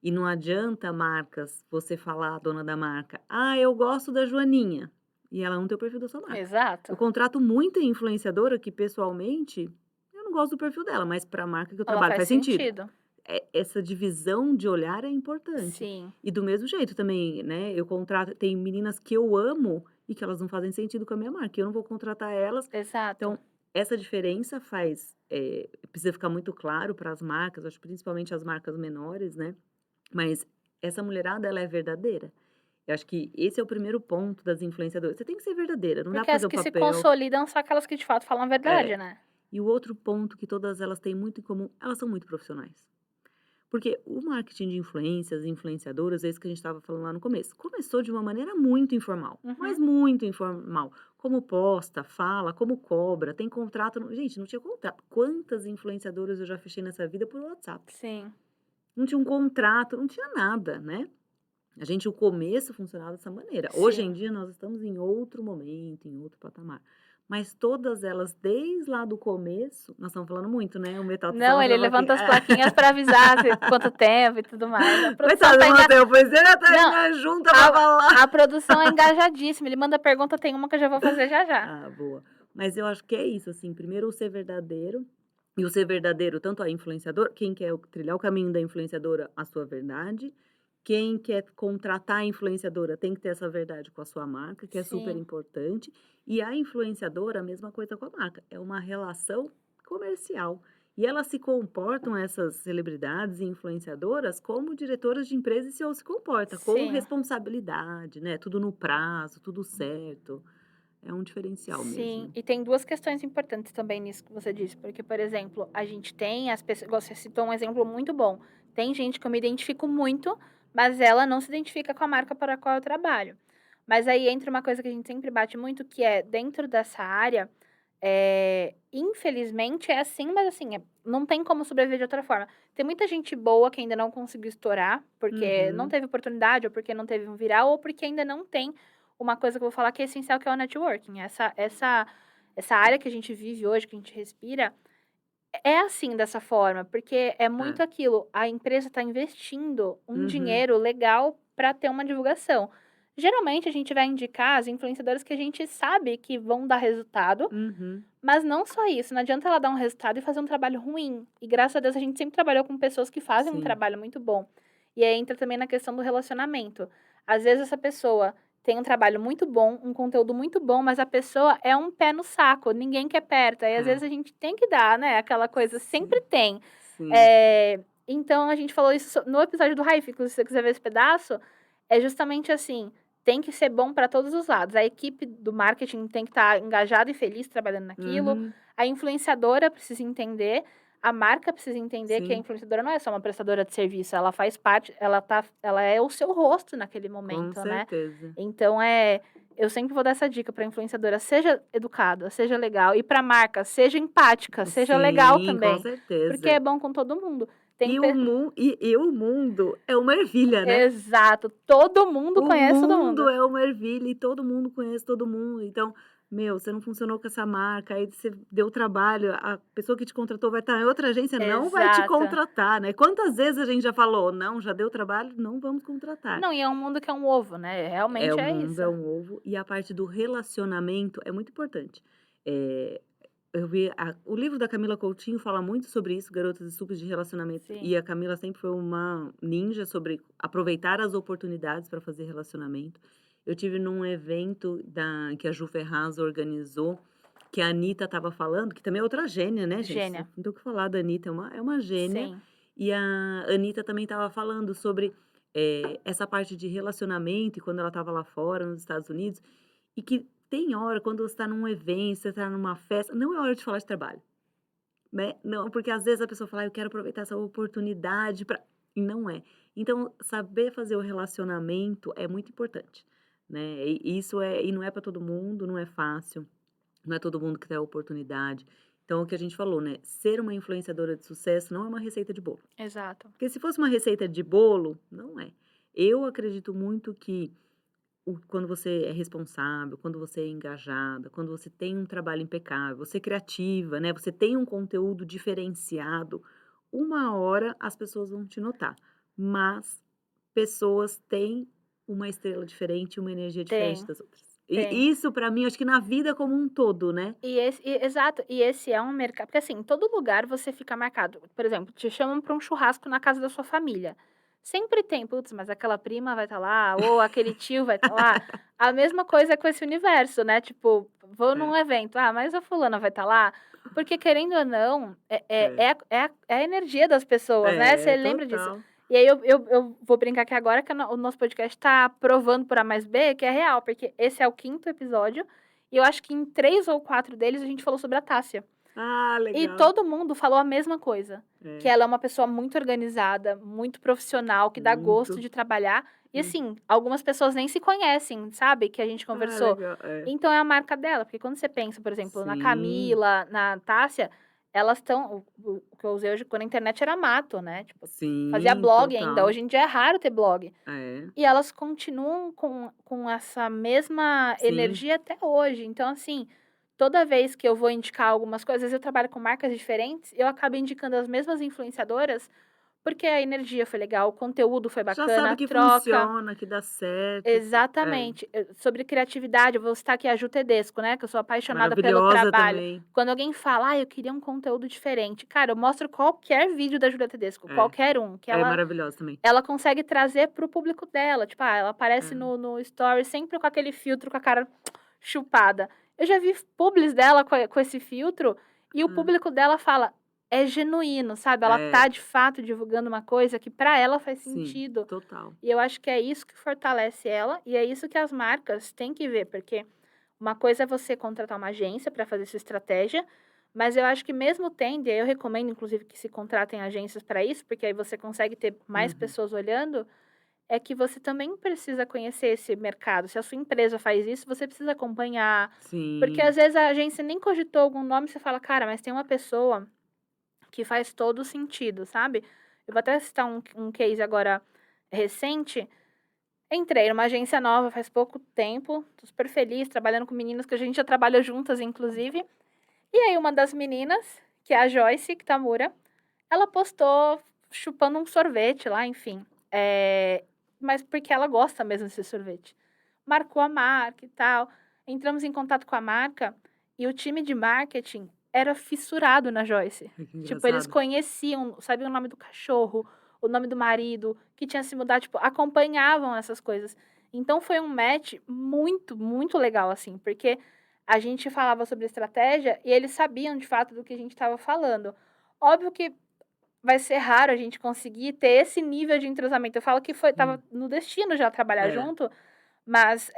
e não adianta marcas você falar, a dona da marca: "Ah, eu gosto da Joaninha", e ela não tem o perfil da sua marca. Eu exato. contrato muita influenciadora que pessoalmente, eu não gosto do perfil dela, mas para a marca que eu Ela trabalho faz faz sentido. sentido. Essa divisão de olhar é importante. Sim, E do mesmo jeito também, né, eu contrato tem meninas que eu amo e que elas não fazem sentido com a minha marca, eu não vou contratar elas. exato. Então, essa diferença faz, precisa ficar muito claro para as marcas, acho que principalmente as marcas menores, né, mas essa mulherada ela é verdadeira. Eu acho que esse é o primeiro ponto das influenciadoras, você tem que ser verdadeira, não dá Porque para as fazer o que se papel. consolidam são aquelas que de fato falam a verdade, É. né? E o outro ponto que todas elas têm muito em comum, elas são muito profissionais. Porque o marketing de influência, as influenciadoras, é isso que a gente estava falando lá no começo, começou de uma maneira muito informal, mas Uhum. muito informal. Como posta, fala, como cobra, tem contrato. Gente, não tinha contrato. Quantas influenciadoras eu já fechei nessa vida por WhatsApp? Sim, Não tinha um contrato, não tinha nada, né? O começo funcionava dessa maneira. Hoje em sim. dia nós estamos em outro momento, em outro patamar. Mas todas elas, desde lá do começo, nós estamos falando muito, né? O Metal tá só Não, na ele plaquinha. levanta as plaquinhas para avisar quanto tempo e tudo mais. A produção Coitado tá do Matheus, pois ele até Não, me junta pra falar. a produção é engajadíssima. Ele manda pergunta, tem uma que eu já vou fazer já já. Ah, boa. Mas eu acho que é isso, assim, primeiro o ser verdadeiro, e o ser verdadeiro tanto a influenciadora, quem quer trilhar o caminho da influenciadora, a sua verdade, quem quer contratar a influenciadora tem que ter essa verdade com a sua marca, que é super Sim, importante, e a influenciadora, a mesma coisa com a marca, é uma relação comercial. E elas se comportam, essas celebridades e influenciadoras, como diretoras de empresas e CEO se comporta, com sim, responsabilidade, né? Tudo no prazo, tudo certo. É um diferencial sim. mesmo. E tem duas questões importantes também nisso que você disse, porque, por exemplo, a gente tem as pessoas, você citou um exemplo muito bom. Tem gente que eu me identifico muito, mas ela não se identifica com a marca para a qual eu trabalho. Mas aí entra uma coisa que a gente sempre bate muito, que é dentro dessa área, infelizmente é assim, mas assim, não tem como sobreviver de outra forma. Tem muita gente boa que ainda não conseguiu estourar, porque não Uhum. teve oportunidade, ou porque não teve um viral, ou porque ainda não tem uma coisa que eu vou falar que é essencial, que é o networking. Essa área que a gente vive hoje, que a gente respira, é assim, dessa forma, porque é É. muito aquilo, a empresa está investindo um Uhum. dinheiro legal para ter uma divulgação. Geralmente a gente vai indicar as influenciadoras que a gente sabe que vão dar resultado, Uhum. mas não só isso, não adianta ela dar um resultado e fazer um trabalho ruim. E graças a Deus a gente sempre trabalhou com pessoas que fazem um Sim. trabalho muito bom. E aí entra também na questão do relacionamento. Às vezes essa pessoa tem um trabalho muito bom, um conteúdo muito bom, mas a pessoa é um pé no saco, ninguém quer perto. Aí às É. vezes a gente tem que dar, né, aquela coisa, sempre Sim. tem. Sim. Então a gente falou isso no episódio do Raif, inclusive se você quiser ver esse pedaço, é justamente assim, tem que ser bom para todos os lados. A equipe do marketing tem que estar engajada e feliz trabalhando naquilo, Uhum. a influenciadora precisa entender, a marca precisa entender que a Sim, influenciadora não é só uma prestadora de serviço, ela faz parte, ela é o seu rosto naquele com momento, né. certeza. Então, eu sempre vou dar essa dica para influenciadora: seja educada, seja legal, e para marca, seja empática, seja legal Sim, com também, porque é certeza. bom com todo mundo. Tem E o mundo é uma ervilha, né? Exato, todo mundo O conhece todo mundo mundo. é uma ervilha e todo mundo conhece todo mundo. Então, meu, você não funcionou com essa marca, aí você deu trabalho, a pessoa que te contratou vai estar em outra agência, não vai te Exato. contratar, né? Quantas vezes a gente já falou: "Não, já deu trabalho, não vamos contratar". Não, e é um mundo que é um ovo, né, É, realmente o é mundo isso. é um ovo e a parte do relacionamento é muito importante. Eh, eu vi o livro da Camila Coutinho fala muito sobre isso, Garotas e Estupros de Relacionamento, e Sim, a Camila sempre foi uma ninja sobre aproveitar as oportunidades para fazer relacionamento. Eu tive num evento que a Ju Ferraz organizou, que a Anitta estava falando, que também é outra gênia, né, gente, não gênia. tem o que falar da Anitta, é uma gênia, Sim, e a Anitta também estava falando sobre, essa parte de relacionamento e quando ela estava lá fora, nos Estados Unidos, e que tem hora quando você está num evento, você está numa festa, não é hora de falar de trabalho, né, não, porque às vezes a pessoa fala: "Eu quero aproveitar essa oportunidade pra", e não é. Então, saber fazer o relacionamento é muito importante, né, e isso e não é para todo mundo, não é fácil, não é todo mundo que tem a oportunidade. Então, o que a gente falou, né, ser uma influenciadora de sucesso não é uma receita de bolo. exato. Porque se fosse uma receita de bolo, não é. Eu acredito muito que quando você é responsável, quando você é engajada, quando você tem um trabalho impecável, você é criativa, né, você tem um conteúdo diferenciado, uma hora as pessoas vão te notar. Mas pessoas têm uma estrela diferente, uma energia diferente Tem, das outras. tem. E isso para mim, acho que na vida como um todo, né. Exato, e esse é um mercado porque assim, em todo lugar você fica marcado. Por exemplo, te chamam para um churrasco na casa da sua família. Sempre tem: "Putz, mas aquela prima vai estar lá", ou aquele tio vai estar lá. A mesma coisa com esse universo, né, tipo, vou É, num evento: "Ah, mas a fulana vai estar lá?". Porque querendo ou não, é. é a energia das pessoas, né, É, você lembra disso. total. E aí eu vou brincar aqui agora que o nosso podcast tá provando por A mais B que é real, porque esse é o quinto episódio e eu acho que em 3 ou 4 deles a gente falou sobre a Tássia. Ah, E legal. todo mundo falou a mesma coisa, que É, ela é uma pessoa muito organizada, muito profissional, que dá gosto muito. de trabalhar. E Hum. assim, algumas pessoas nem se conhecem, sabe, que a gente Ah, conversou. legal. É. Então é a marca dela, porque quando você pensa, por exemplo, na Sim, Camila, na Tássia, elas estão o que eu usei hoje quando a internet era mato, né, tipo, fazia sim, blog ainda, total. hoje em dia é raro ter blog. É, E elas continuam com essa mesma sim. energia até hoje. Então, assim, toda vez que eu vou indicar algumas coisas, às vezes eu trabalho com marcas diferentes, eu acabo indicando as mesmas influenciadoras, porque a energia foi legal, o conteúdo foi Já bacana, sabe a que troca. funciona, que dá certo, que é, Exatamente. Sobre criatividade, eu vou citar aqui a Ju Tedesco, né, que eu sou apaixonada pelo maravilhosa trabalho. também. Quando alguém fala: "Ah, eu queria um conteúdo diferente", cara, eu mostro qualquer vídeo da Júlia Tedesco, É, qualquer um, que é ela maravilhosa também. ela consegue trazer para o público dela, tipo, ela aparece É. no story sempre com aquele filtro, com a cara chupada. Eu já vi publis dela com esse filtro, e o Hã. público dela fala: "É genuíno", sabe, ela tá É, de fato divulgando uma coisa que para ela faz sim, sentido. total. E eu acho que é isso que fortalece ela, e é isso que as marcas têm que ver, porque uma coisa é você contratar uma agência para fazer sua estratégia, mas eu acho que mesmo tendo, e aí eu recomendo inclusive que se contratem agências para isso, porque aí você consegue ter mais Uhum. pessoas olhando, é que você também precisa conhecer esse mercado. Se a sua empresa faz isso, você precisa acompanhar, porque às Sim. vezes a agência nem cogitou algum nome, você fala: "Cara, mas tem uma pessoa que faz todo sentido", sabe. Eu vou até citar um case agora recente. Entrei numa agência nova faz pouco tempo, tô super feliz, trabalhando com meninas que a gente já trabalha juntas inclusive. E aí uma das meninas, que é a Joyce Kitamura, ela postou chupando um sorvete lá, enfim, mas porque ela gosta mesmo desse sorvete. Marcou a marca e tal, entramos em contato com a marca, e o time de marketing era fissurado na Joyce. Ai, que Tipo, eles engraçado. conheciam, sabiam o nome do cachorro, o nome do marido, que tinha se mudado, tipo, acompanhavam essas coisas. Então foi um match muito, muito legal, assim, porque a gente falava sobre estratégia e eles sabiam de fato do que a gente estava falando. Óbvio que vai ser raro a gente conseguir ter esse nível de entrosamento. Eu falo que estava Hum. no destino já trabalhar É. junto, mas,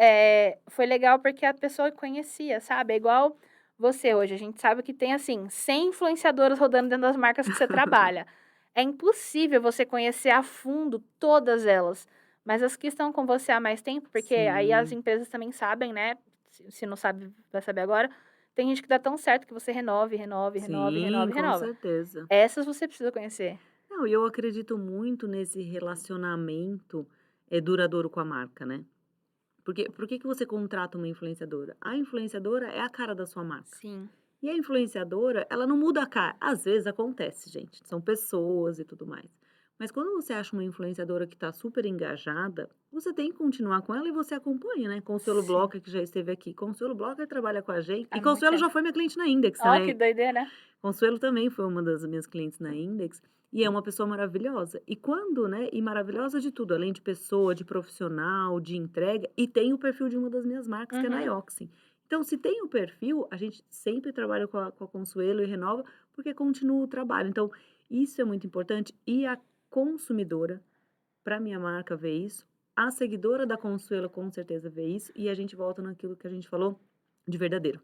foi legal porque a pessoa conhecia, sabe. É igual você hoje, a gente sabe que tem, assim, 100 influenciadoras rodando dentro das marcas que você trabalha. É impossível você conhecer a fundo todas elas, mas as que estão com você há mais tempo, porque aí as Sim, empresas também sabem, né, se não sabe, vai saber agora, tem gente que dá tão certo que você renove, renove, renove, sim, renove, com renova. certeza. Essas você precisa conhecer. Não, e eu acredito muito nesse relacionamento, duradouro com a marca, né. Porque por que que você contrata uma influenciadora? A influenciadora é a cara da sua marca. Sim. E a influenciadora, ela não muda a cara. Às vezes acontece, gente, são pessoas e tudo mais. Mas quando você acha uma influenciadora que está super engajada, você tem que continuar com ela e você acompanha, né? Consuelo Sim, Blocker, que já esteve aqui. Consuelo Blocker trabalha com a gente. E há muito Consuelo já tempo. foi minha cliente na Index Ó, que também. doideira. Consuelo também foi uma das minhas clientes na Index. E é uma pessoa maravilhosa. E quando, né? E maravilhosa de tudo, além de pessoa, de profissional, de entrega. E tem o perfil de uma das minhas marcas, que é na Uhum. Ioxin. Então, se tem o perfil, a gente sempre trabalha com a Consuelo e renova, porque continua o trabalho. Então, isso é muito importante. E a consumidora, para minha marca, vê isso. A seguidora da Consuelo, com certeza, vê isso. E a gente volta naquilo que a gente falou de verdadeiro.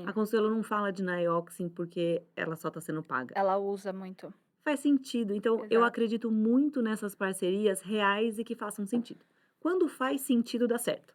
A Sim, Consuelo não fala de Naioxin porque ela só está sendo paga. ela usa muito. Faz sentido. Então, eu Exato. acredito muito nessas parcerias reais e que façam sentido. Quando faz sentido, dá certo.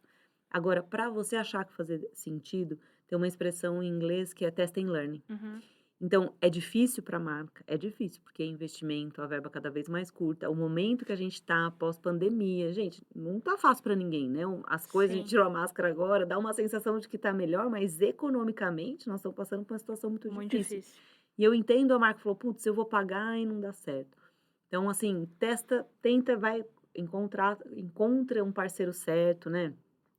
Agora, para você achar que fazer sentido, tem uma expressão em inglês que é test and learning. Uhum. Então, é difícil para a marca, é difícil, porque é investimento, a verba cada vez mais curta, o momento que a gente está pós-pandemia, gente, não tá fácil para ninguém, né? As coisas, a gente Sim, tirou a máscara agora, dá uma sensação de que tá melhor, mas economicamente nós estamos passando por uma situação muito muito difícil. difícil. E eu entendo a marca falou: "Putz, eu vou pagar e não dá certo". Então, assim, testa, tenta, vai encontra um parceiro certo, né,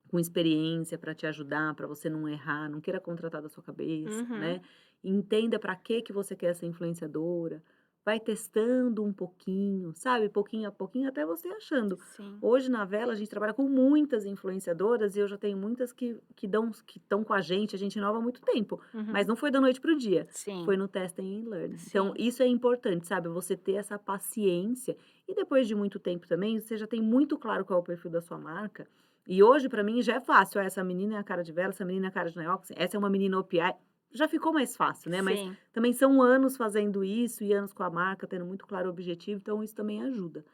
com experiência para te ajudar, para você não errar, não queira contratar da sua cabeça, Uhum. né. Entenda para que você quer essa influenciadora, vai testando um pouquinho, sabe, pouquinho a pouquinho, até você achando. Sim. Hoje na Vela a gente trabalha com muitas influenciadoras e eu já tenho muitas que estão com a gente renova há muito tempo, mas Uhum. não foi da noite para o dia. Foi Sim, no testing and learning. Então, sim. isso é importante, sabe, você ter essa paciência e depois de muito tempo também, você já tem muito claro qual é o perfil da sua marca. E hoje, para mim, já é fácil. "Ah, essa menina é a cara de Vela, essa menina é a cara de Niox, essa é uma menina OPI". já ficou mais fácil, né, mas Sim, também são anos fazendo isso e anos com a marca, tendo muito claro o objetivo, então isso também ajuda.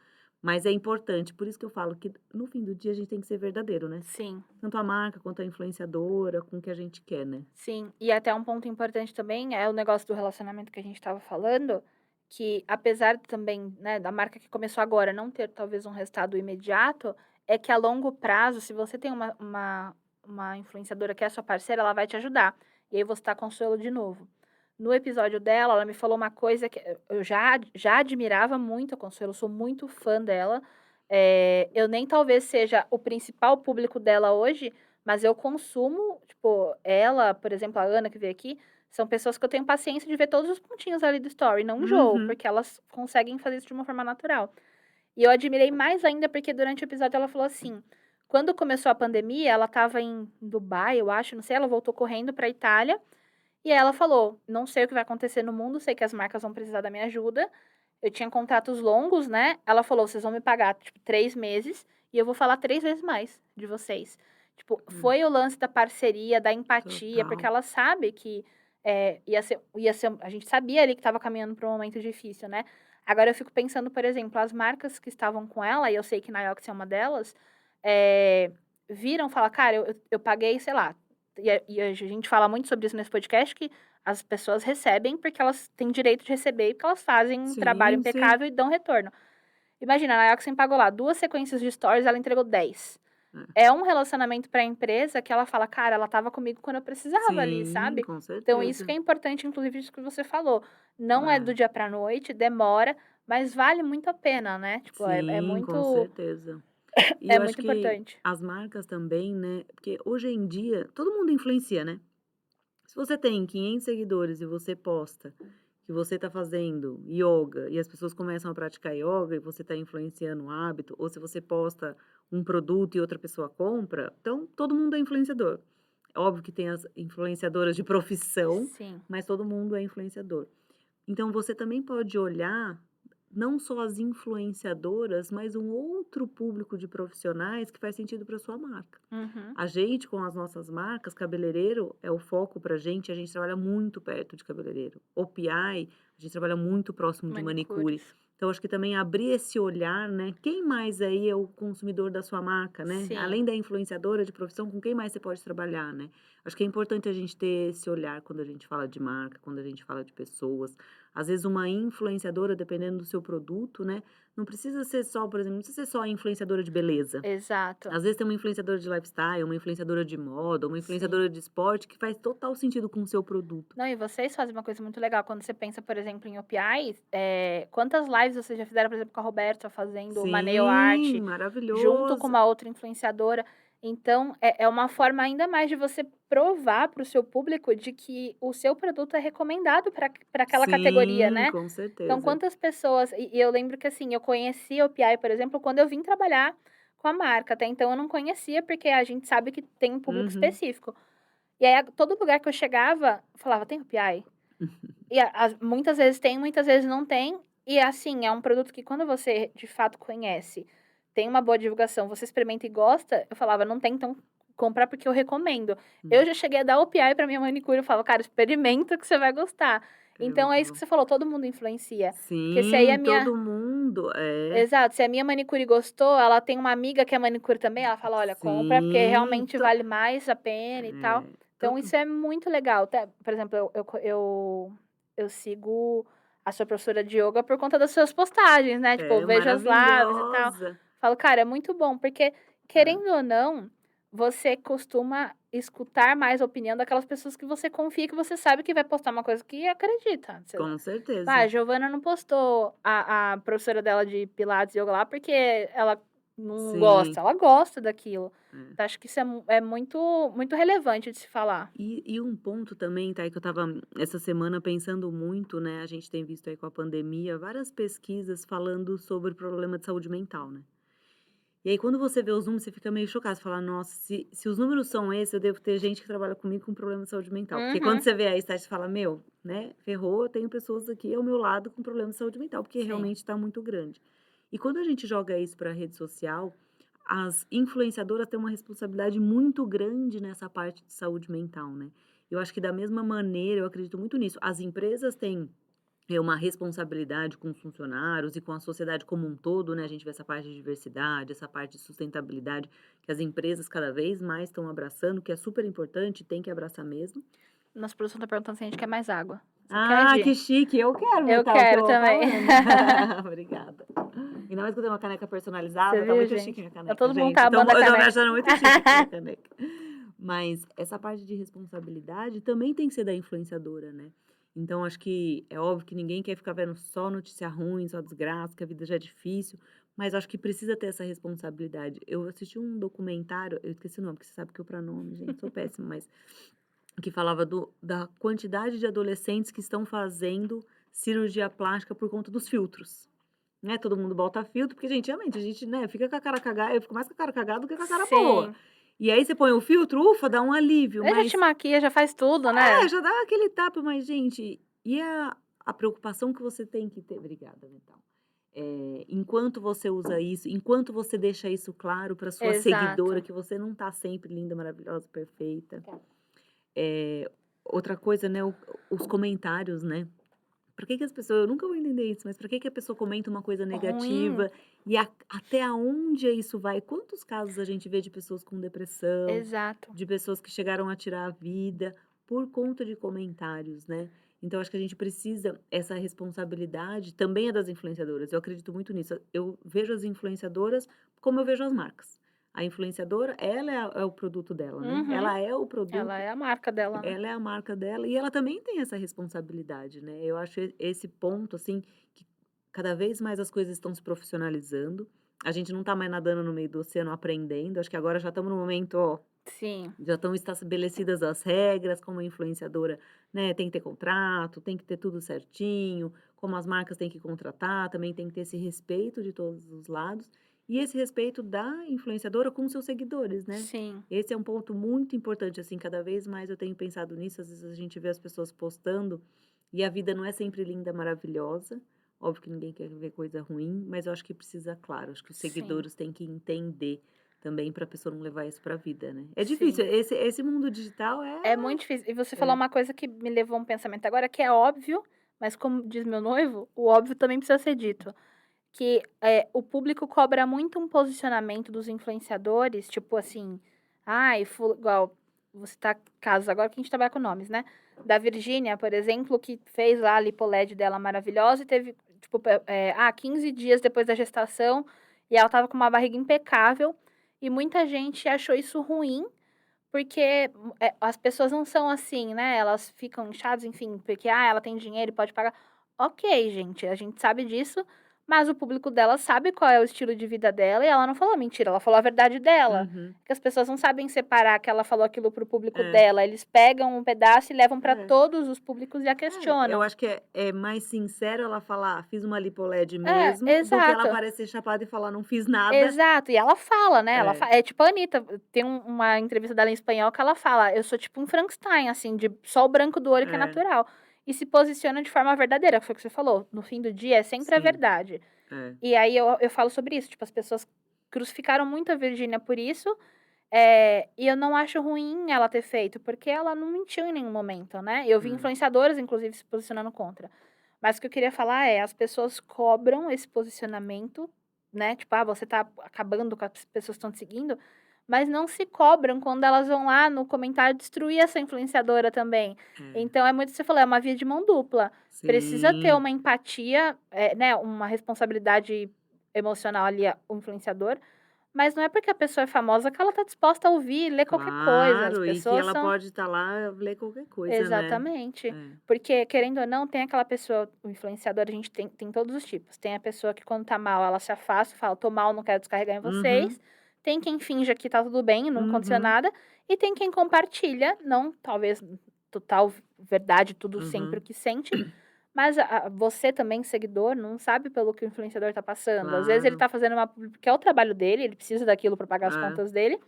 Mas é importante, por isso que eu falo que no fim do dia a gente tem que ser verdadeiro, né. sim. Tanto a marca quanto a influenciadora, com o que a gente quer, né. Sim, e até um ponto importante também é o negócio do relacionamento que a gente estava falando, que apesar também, né, da marca que começou agora não ter talvez um resultado imediato, é que a longo prazo, se você tem uma influenciadora que é sua parceira, ela vai te ajudar. E aí você tá com Consuelo de novo. No episódio dela, ela me falou uma coisa que eu já admirava muito a Consuelo, sou muito fã dela. Eu nem talvez seja o principal público dela hoje, mas eu consumo, tipo, ela, por exemplo, a Ana que veio aqui, são pessoas que eu tenho paciência de ver todos os pontinhos ali do story, não enjoo, Uhum. porque elas conseguem fazer isso de uma forma natural. E eu admirei mais ainda porque durante o episódio ela falou assim, quando começou a pandemia, ela estava em Dubai, eu acho, não sei, ela voltou correndo pra Itália, e aí ela falou: "Não sei o que vai acontecer no mundo, sei que as marcas vão precisar da minha ajuda". Eu tinha contratos longos, né, ela falou: "Vocês vão me pagar, tipo, 3 meses e eu vou falar 3 vezes mais de vocês". Tipo, Hum, foi o lance da parceria, da empatia, porque total. ela sabe que, ia ser a gente sabia ali que estava caminhando para um momento difícil, né. Agora eu fico pensando, por exemplo, as marcas que estavam com ela, e eu sei que Naiox é uma delas, eh, viram, falar: "Cara, eu paguei, sei lá", a gente fala muito sobre isso nesse podcast, que as pessoas recebem porque elas têm direito de receber e porque elas fazem um trabalho Sim, sim. impecável e dão retorno. Imagina, a Naioxen pagou lá 2 sequências de stories, ela entregou 10. É. É um relacionamento para a empresa que ela fala: "Cara, ela estava comigo quando eu precisava ali", Sim, sabe. com Então isso que certeza. é importante, inclusive isso que você falou, não é do É. dia pra noite, demora, mas vale muito a pena, né, tipo, Sim, com certeza. E é eu acho muito que importante. as marcas também, né, porque hoje em dia todo mundo influencia, né. Se você tem 500 seguidores e você posta que você está fazendo ioga e as pessoas começam a praticar ioga e você está influenciando o hábito, ou se você posta um produto e outra pessoa compra, então todo mundo é influenciador. Óbvio que tem as influenciadoras de profissão, Sim, mas todo mundo é influenciador. Então você também pode olhar não só as influenciadoras, mas um outro público de profissionais que faz sentido para sua marca. uhum, A gente com as nossas marcas, cabeleireiro é o foco pra gente, a gente trabalha muito perto de cabeleireiro. OPI, a gente trabalha muito próximo de manicure. manicures. Então acho que também abrir esse olhar, né, quem mais aí é o consumidor da sua marca, né? Sim. Além da influenciadora de profissão, com quem mais você pode trabalhar, né? Acho que é importante a gente ter esse olhar quando a gente fala de marca, quando a gente fala de pessoas. Às vezes uma influenciadora, dependendo do seu produto, né, não precisa ser só, por exemplo, não precisa ser só influenciadora de beleza. Exato. Às vezes tem uma influenciadora de lifestyle, uma influenciadora de moda, uma Sim. influenciadora de esporte que faz total sentido com o seu produto. Não, e vocês fazem uma coisa muito legal, quando você pensa, por exemplo, em OPIs, quantas lives vocês já fizeram, por exemplo, com a Roberta fazendo uma nail art, Sim, junto com maravilhoso. uma outra influenciadora. Então, é uma forma ainda mais de você provar para o seu público de que o seu produto é recomendado para aquela categoria, Sim, né. com Então, certeza. quantas pessoas e eu lembro que, assim, eu conheci a OPI, por exemplo, quando eu vim trabalhar com a marca, até então eu não conhecia, porque a gente sabe que tem um público Uhum. específico. E aí, todo lugar que eu chegava, falava: "Tem OPI?". E muitas vezes tem, muitas vezes não tem. E, assim, é um produto que quando você de fato conhece, tem uma boa divulgação, você experimenta e gosta, eu falava: "Não tem, então compra porque eu recomendo". Eu Hum, já cheguei a dar OPI pra minha manicure, eu falava: "Cara, experimenta que você vai gostar". é Então é isso que legal. você falou, todo mundo influencia. Porque se aí a Sim, minha todo mundo é. exato, se a minha manicure gostou, ela tem uma amiga que é manicure também, ela fala: "Olha, compra porque Sim, realmente vale mais a pena e tal". Então todo isso é muito legal. Até, por exemplo, eu sigo a sua professora de ioga por conta das suas postagens, né, tipo, eu é vejo as lives e tal. maravilhosa. Falo: "Cara, é muito bom", porque É, querendo ou não, você costuma escutar mais a opinião daquelas pessoas que você confia, que você sabe que vai postar uma coisa que acredita. com Tipo, ah, a certeza. Giovana não postou a professora dela de pilates e yoga lá, porque ela não gosta, Sim, ela gosta daquilo. é. Então acho que isso é muito muito relevante de se falar. E um ponto também, tá, que eu estava essa semana pensando muito, né, a gente tem visto aí com a pandemia várias pesquisas falando sobre problema de saúde mental, né. E aí quando você vê os números, você fica meio chocado, você fala: "Nossa, se os números são esses, eu devo ter gente que trabalha comigo com problema de saúde mental". Porque quando Uhum. você vê a estatística, você fala: "Meu, né, ferrou, eu tenho pessoas aqui ao meu lado com problema de saúde mental", porque Sim, realmente está muito grande. E quando a gente joga isso para a rede social, as influenciadoras têm uma responsabilidade muito grande nessa parte de saúde mental, né. Eu acho que da mesma maneira, eu acredito muito nisso, as empresas têm uma responsabilidade com os funcionários e com a sociedade como um todo, né, a gente vê essa parte de diversidade, essa parte de sustentabilidade, que as empresas cada vez mais estão abraçando, que é super importante, tem que abraçar mesmo. Nossa produção tá perguntando se a gente quer mais água. Você quer, Ah, Gi? que chique, eu quero, Eu Metal, quero tô também. falando. Obrigada. Ainda mais que eu tenho uma caneca Você personalizada, tá viu, muito chique gente? minha Tá caneca, todo mundo gente, então acabando a eu tô me caneca. achando muito chique aqui minha caneca. Mas essa parte de responsabilidade também tem que ser da influenciadora, né. Então acho que é óbvio que ninguém quer ficar vendo só notícia ruim, só desgraça, que a vida já é difícil, mas acho que precisa ter essa responsabilidade. Eu assisti um documentário, eu esqueci o nome, porque você sabe que eu pra nome, gente, sou péssima, mas que falava da quantidade de adolescentes que estão fazendo cirurgia plástica por conta dos filtros, né, todo mundo bota filtro, porque gente, realmente, a gente, né, fica com a cara cagada, eu fico mais com a cara cagada do que com a cara boa. Sim. E aí você põe o filtro, ufa, dá um alívio, Ele já te mas maquia, já faz tudo, né? já dá aquele tapa, mas gente, e a preocupação que você tem que ter, obrigada, Metal. Enquanto você usa isso, enquanto você deixa isso claro para sua seguidora, Exato. que você não tá sempre linda, maravilhosa, perfeita. Tá. Outra coisa, né, os comentários, né. Por que que as pessoas, eu nunca vou entender isso, mas por que que a pessoa comenta uma coisa Ruim. negativa e até aonde isso vai? Quantos casos a gente vê de pessoas com depressão, Exato. de pessoas que chegaram a tirar a vida por conta de comentários, né. Então acho que a gente precisa, essa responsabilidade também é das influenciadoras, eu acredito muito nisso. Eu vejo as influenciadoras como eu vejo as marcas. A influenciadora, ela é o produto dela, né, Uhum. ela é o Ela produto, é a marca dela, né? ela é a marca dela e ela também tem essa responsabilidade, né. Eu acho esse ponto, assim, que cada vez mais as coisas estão se profissionalizando, a gente não tá mais nadando no meio do oceano aprendendo, acho que agora já estamos no momento, ó, Sim. já estão estabelecidas as regras, como a influenciadora, né, tem que ter contrato, tem que ter tudo certinho, como as marcas têm que contratar, também tem que ter esse respeito de todos os lados, e esse respeito da influenciadora com seus seguidores, né. Sim. Esse é um ponto muito importante, assim, cada vez mais eu tenho pensado nisso, às vezes a gente vê as pessoas postando, e a vida não é sempre linda, maravilhosa, óbvio que ninguém quer ver coisa ruim, mas eu acho que precisa, claro, acho que os Sim. seguidores têm que entender também, para a pessoa não levar isso para a vida, né. É difícil, Sim. esse mundo digital É muito difícil. E você falou é. uma coisa que me levou a um pensamento agora, que é óbvio, mas como diz meu noivo, o óbvio também precisa ser dito. Que, o público cobra muito um posicionamento dos influenciadores, tipo assim, ai, igual, vou citar casos agora que a gente trabalha com nomes, né, da Virgínia, por exemplo, que fez lá a lipo-LED dela maravilhosa e teve, tipo, 15 dias depois da gestação, e ela estava com uma barriga impecável, e muita gente achou isso ruim, porque, as pessoas não são assim, né, elas ficam inchadas, enfim, porque, ela tem dinheiro e pode pagar. Ok, gente, a gente sabe disso, mas o público dela sabe qual é o estilo de vida dela e ela não falou mentira, ela falou a verdade dela. Uhum. Que as pessoas não sabem separar que ela falou aquilo para o público É, dela, eles pegam um pedaço e levam para é. todos os públicos e a Eu questionam. acho que é mais sincero ela falar: "Fiz uma lipo-LED É, mesmo", do que ela exato. aparecer chapada e falar: "Não fiz nada". Exato, e ela fala, né, É, é tipo a Anitta, tem uma entrevista dela em espanhol que ela fala: "Eu sou tipo um Frankenstein, assim, de só o branco do olho que é é, natural", e se posiciona de forma verdadeira, que foi o que você falou, no fim do dia é sempre a sim, verdade. é. E aí eu falo sobre isso, tipo, as pessoas crucificaram muito a Virgínia por isso, e eu não acho ruim ela ter feito, porque ela não mentiu em nenhum momento, né, eu vi É. influenciadoras inclusive se posicionando contra. Mas o que eu queria falar é, as pessoas cobram esse posicionamento, né, tipo: você tá acabando com as pessoas que estão te seguindo", mas não se cobram quando elas vão lá no comentário destruir essa influenciadora também. É, Então é muito o que você falou, é uma via de mão dupla. Precisa ter sim, uma empatia, né, uma responsabilidade emocional ali, o influenciador, mas não é porque a pessoa é famosa que ela tá disposta a ouvir e ler qualquer coisa, as claro, e que pessoas ela são. pode estar lá, ler qualquer coisa, né. Exatamente. É. Porque, querendo ou não, tem aquela pessoa, o influenciador, a gente tem todos os tipos. Tem a pessoa que quando tá mal, ela se afasta, fala: "Tô mal, não quero descarregar em vocês". Uhum, Tem quem finja que tá tudo bem, não aconteceu uhum, nada. E tem quem compartilha, não talvez total verdade, tudo sempre o uhum. que sente, mas você também, seguidor, não sabe pelo que o influenciador tá passando. Às vezes ele Claro, tá fazendo uma publi porque é o trabalho dele, ele precisa daquilo pra pagar as é, contas dele,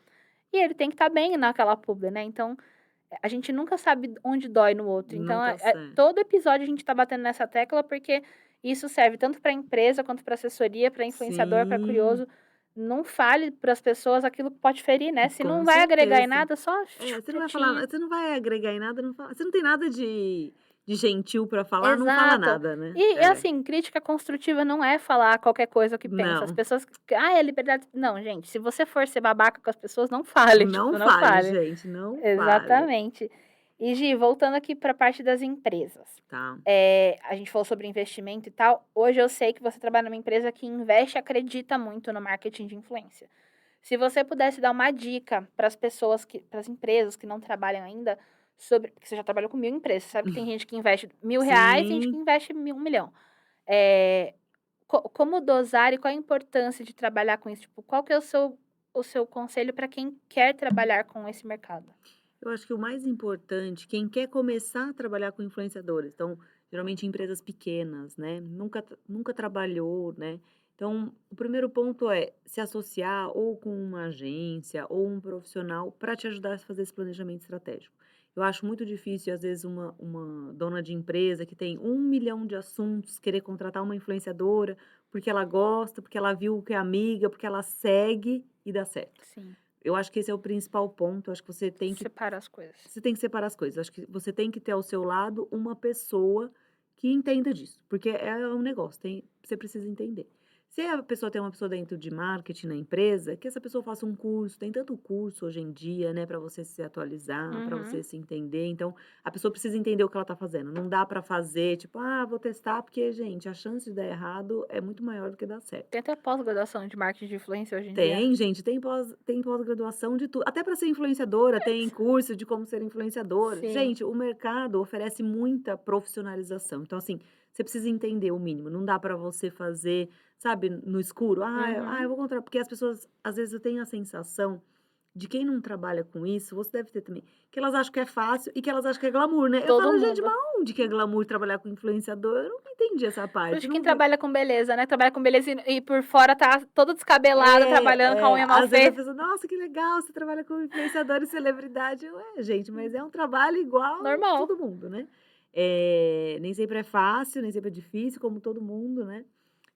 e ele tem que estar bem naquela publi, né. Então a gente nunca sabe onde dói no outro, então nunca sei. todo episódio a gente tá batendo nessa tecla, porque isso serve tanto para empresa, quanto para assessoria, para influenciador, para Sim, curioso. não fale para as pessoas aquilo que pode ferir, né? Se não Com vai agregar em certeza. nada, só Você não vai falar, retire. você não vai agregar em nada, não fala, você não tem nada de gentil pra falar, não fala Exato. nada, né. E É. assim, crítica construtiva não é falar qualquer coisa que pensa. As Não, pessoas é liberdade. Não, gente, se você for ser babaca com as pessoas, não fale, não tipo, não fale, fale. gente, não fale. Exatamente. E Gi, voltando aqui para a parte das empresas. Tá. A gente falou sobre investimento e tal. Hoje eu sei que você trabalha numa empresa que investe e acredita muito no marketing de influência. Se você pudesse dar uma dica para as pessoas para as empresas que não trabalham ainda sobre, porque você já trabalhou com 1.000 empresas, você sabe que tem gente que investe R$ 1.000, tem gente que Sim. investe 1.000. Eh, como dosar e qual a importância de trabalhar com isso? Tipo, qual que é o seu conselho para quem quer trabalhar com esse mercado? Eu acho que o mais importante, quem quer começar a trabalhar com influenciadores, então, geralmente empresas pequenas, né, nunca trabalhou, né. Então, o primeiro ponto é se associar ou com uma agência ou um profissional para te ajudar a fazer esse planejamento estratégico. Eu acho muito difícil, às vezes, uma dona de empresa que tem 1 milhão de assuntos, querer contratar uma influenciadora, porque ela gosta, porque ela viu que é amiga, porque ela segue e dá certo. Sim, Eu acho que esse é o principal ponto, eu acho que separa as coisas. você tem que separar as coisas. Acho que você tem que ter ao seu lado uma pessoa que entenda disso, porque é um negócio, você precisa entender. Se a pessoa tem uma pessoa dentro de marketing na empresa, que essa pessoa faça um curso, tem tanto curso hoje em dia, né, para você se atualizar, para Uhum. você se entender. Então, a pessoa precisa entender o que ela está fazendo. Não dá para fazer, tipo, vou testar, porque, gente, a chance de dar errado é muito maior do que dar certo. Tem até pós-graduação de marketing de influência hoje em dia. Tem, gente, tem pós-graduação de tudo, até para ser influenciadora, tem curso de como ser influenciadora. Sim. Gente, o mercado oferece muita profissionalização, então, assim, você precisa entender o mínimo, não dá para você fazer, sabe, no escuro. Eu Uhum. vou contratar", porque as pessoas, às vezes, eu tenho a sensação de quem não trabalha com isso, você deve ter também, que elas acham que é fácil e que elas acham que é glamour, né. Eu Todo falo: "Gente, mundo. mas onde que é glamour trabalhar com influenciador?" Eu não entendi essa Por parte, isso quem não vi. trabalha com beleza, né, trabalha com beleza e por fora tá todo descabelado, trabalhando com a unha mal Às vezes a feita. pessoa: "Nossa, que legal, você trabalha com influenciador e celebridade". Eu: "É, gente, mas é um trabalho igual Normal. todo mundo, né". Nem sempre é fácil, nem sempre é difícil, como todo mundo, né.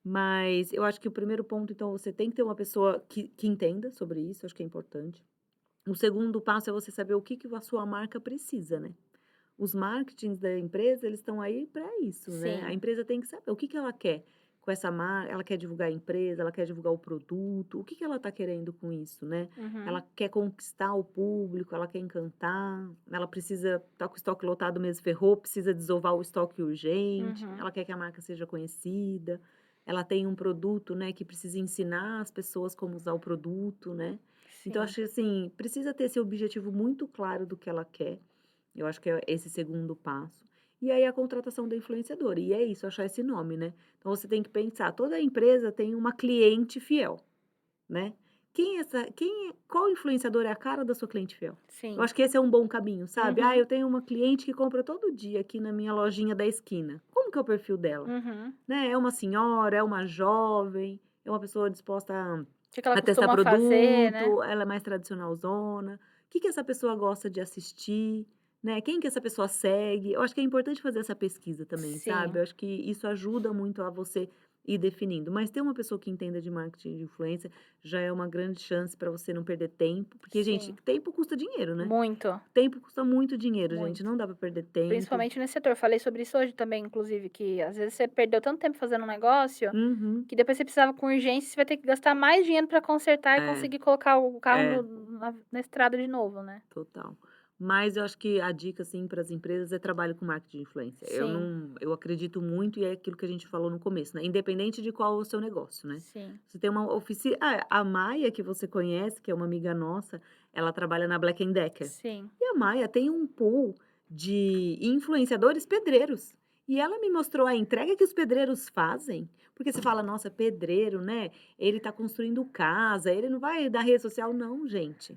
Mas eu acho que o primeiro ponto, então, você tem que ter uma pessoa que entenda sobre isso, acho que é importante. O segundo passo é você saber o que que a sua marca precisa, né. Os marketings da empresa, eles estão aí para isso, né. A Sim. empresa tem que saber o que que ela quer com essa marca, ela quer divulgar a empresa, ela quer divulgar o produto, o que que ela está querendo com isso, né. Ela Uhum. quer conquistar o público, ela quer encantar, ela precisa estar com o estoque lotado, mês ferrou, precisa desovar o estoque urgente, Uhum. ela quer que a marca seja conhecida, ela tem um produto, né, que precisa ensinar as pessoas como usar o produto, né. Então Sim. acho que, assim, precisa ter esse objetivo muito claro do que ela quer. Eu acho que é esse segundo passo. E aí a contratação da influenciadora, e é isso, achar esse nome, né. Então você tem que pensar, toda empresa tem uma cliente fiel, né. Qual influenciador é a cara da sua cliente fiel? Eu Sim. acho que esse é um bom caminho, sabe. Uhum. Eu tenho uma cliente que compra todo dia aqui na minha lojinha da esquina. Como que é o perfil dela? Uhum. Né, é uma senhora, é uma jovem, é uma pessoa disposta a O que que ela testar costuma fazer, né. produto, ela é mais tradicionalzona, o que que essa pessoa gosta de assistir, né, quem que essa pessoa segue. Eu acho que é importante fazer essa pesquisa também, sabe. Sim. Eu acho que isso ajuda muito a você ir definindo, mas ter uma pessoa que entenda de marketing de influência já é uma grande chance para você não perder tempo, porque, gente, Sim. tempo custa dinheiro, né. Muito, Tempo custa muito dinheiro, gente, muito. não dá para perder tempo. Principalmente nesse setor. Falei sobre isso hoje também, inclusive, que às vezes você perdeu tanto tempo fazendo um negócio, Uhum. que depois você precisava com urgência, você vai ter que gastar mais dinheiro para consertar e É, conseguir colocar o carro é. na estrada de novo, né. Total. Mas eu acho que a dica, assim, para as empresas é trabalho com marketing de influência. Sim, Eu acredito muito e é aquilo que a gente falou no começo, né, independente de qual é o seu negócio, né. sim. Você tem uma oficina, a Maia, que você conhece, que é uma amiga nossa, ela trabalha na Black& Decker. Sim. E a Maia tem um pool de influenciadores pedreiros. E ela me mostrou a entrega que os pedreiros fazem, porque você fala: "Nossa, pedreiro, né, ele está construindo casa, ele não vai dar rede social". Não, gente.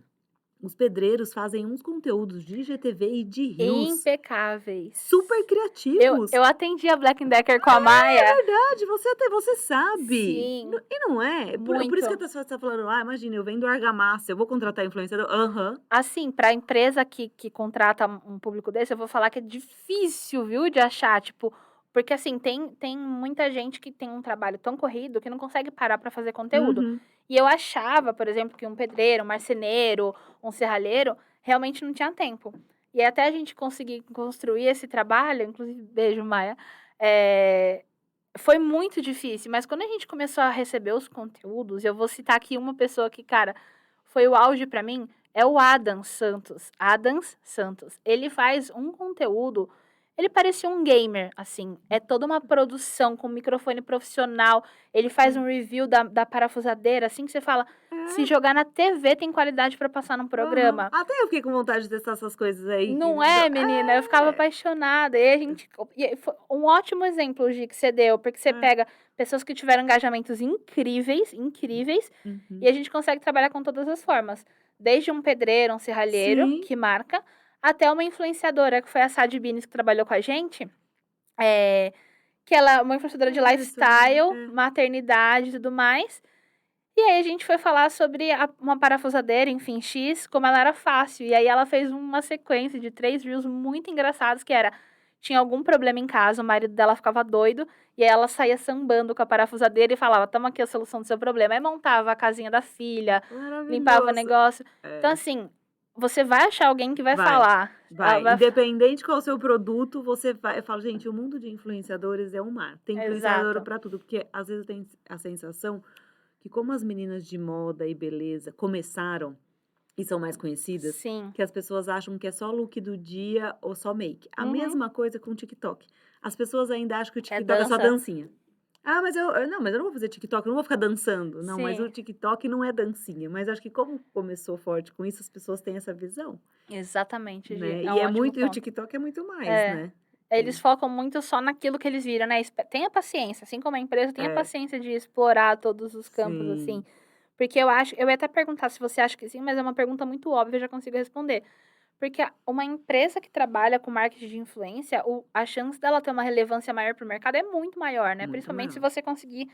Os pedreiros fazem uns conteúdos de IGTV e de reels Impecáveis. super criativos. Eu atendi a Black& Decker com a Maia. Verdade, você sabe. Sim, E não é? Por isso que a muito. pessoa está falando: imagina, eu vendo argamassa, eu vou contratar influenciador. Aham. Assim, para a empresa que contrata um público desse, eu vou falar que é difícil, viu, de achar, tipo, porque assim, tem muita gente que tem um trabalho tão corrido que não consegue parar para fazer conteúdo. Uhum. E eu achava, por exemplo, que um pedreiro, um marceneiro, um serralheiro, realmente não tinha tempo. E até a gente conseguir construir esse trabalho, inclusive beijo, Maia, eh, foi muito difícil, mas quando a gente começou a receber os conteúdos, eu vou citar aqui uma pessoa que, cara, foi o auge pra mim, é o Adams Santos. Adams Santos. Ele faz um conteúdo, ele parecia um gamer, assim. É toda uma produção com microfone profissional. Ele faz um review da parafusadeira, assim que você fala, se É, jogar na TV tem qualidade pra passar num aham. programa. Até eu fiquei com vontade de testar essas coisas aí. Não é, menina? Eu ficava É, apaixonada. E a gente e aí foi um ótimo exemplo, Gi, que você deu, porque você é. pega pessoas que tiveram engajamentos incríveis, incríveis, e Uhum. a gente consegue trabalhar com todas as formas. Desde um pedreiro, um serralheiro, Sim. que marca, até uma influenciadora, que foi a Sadi Bines, que trabalhou com a gente, eh, que ela é uma influenciadora de Interessante. lifestyle, É. maternidade e tudo mais. E aí a gente foi falar sobre uma parafusadeira, enfim, X, como ela era fácil. E aí ela fez uma sequência de 3 reels muito engraçados, que era, tinha algum problema em casa, o marido dela ficava doido, e aí ela saía sambando com a parafusadeira e falava: "Toma aqui a solução do seu problema". Aí montava a casinha da filha, limpava o Maravilhoso. negócio. Então, É. assim, você vai achar alguém que vai Vai, falar. Ela vai. vai fa Independente qual o seu produto, você vai eu falo: "Gente, o mundo de influenciadores é um mar". Tem influenciador Exato. para tudo, porque às vezes eu tenho a sensação que como as meninas de moda e beleza começaram e são mais conhecidas, Sim. que as pessoas acham que é só look do dia ou só make. A Uhum. mesma coisa com o TikTok. As pessoas ainda acham que o É TikTok é só dança? dancinha. "Ah, mas não, mas eu não vou fazer TikTok, eu não vou ficar dançando". Não, mas o Sim, TikTok não é dancinha, mas acho que como começou forte com isso, as pessoas têm essa visão. exatamente, Gi. Né, É um ótimo e o ponto. TikTok é muito mais, É. né. Eles E focam muito só naquilo que eles viram, né, tenha paciência, assim como a empresa, tenha é, paciência de explorar todos os campos, assim, sim. porque eu ia até perguntar se você acha que sim, mas é uma pergunta muito óbvia, eu já consigo responder. Porque uma empresa que trabalha com marketing de influência, a chance dela ter uma relevância maior para o mercado é muito maior, né, Muito principalmente se maior. você conseguir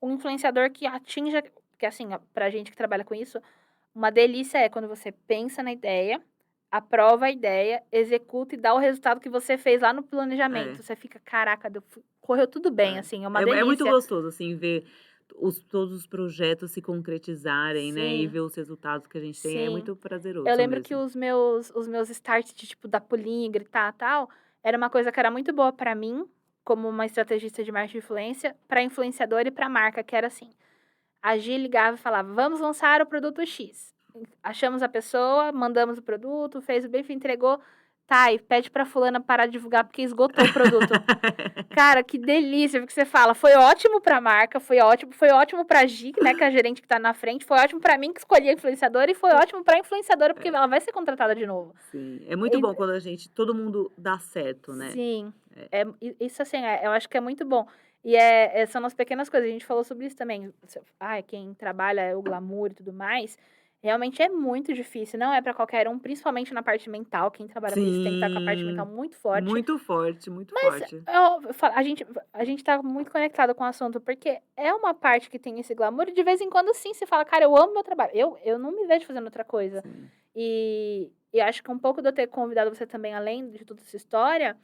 um influenciador que atinja, que assim, pra gente que trabalha com isso, uma delícia é quando você pensa na ideia, aprova a ideia, executa e dá o resultado que você fez lá no É, planejamento. Você fica: "Caraca, correu tudo bem", é. assim, é uma É muito delícia. gostoso, assim, ver todos os projetos se concretizarem, né, e Sim, ver os resultados que a gente tem, é sim. muito Eu prazeroso lembro que mesmo. os meus starts de, tipo, dar pulinho, gritar, tal, era uma coisa que era muito boa pra mim, como uma estrategista de marketing de influência, pra influenciador e pra marca, que era assim: a Gi ligava e falava: "Vamos lançar o produto X". Achamos a pessoa, mandamos o produto, fez o briefing, entregou. Tá, e pede pra fulana parar de divulgar porque esgotou o produto. Cara, que delícia, porque você fala: "Foi ótimo pra marca, foi ótimo pra Gi, né, que é a gerente que tá na frente, foi ótimo pra mim que escolhi a influenciadora e foi ótimo pra influenciadora, porque É, ela vai ser contratada de novo". sim. É muito En bom quando todo mundo dá certo, né. Sim, É, isso, assim, eu acho que é muito bom. E, são nas pequenas coisas, a gente falou sobre isso também, quem trabalha o glamour e tudo mais, realmente é muito difícil, não é pra qualquer um, principalmente na parte mental, quem trabalha com isso tem que estar com a parte mental sim. muito forte. Muito forte, muito Mas forte. a gente tá muito conectado com o assunto, porque é uma parte que tem esse glamour e de vez em quando sim, você fala: "Cara, eu amo meu trabalho", eu não me vejo fazendo outra coisa. Sim. E acho que um pouco de eu ter convidado você também, além de toda essa história,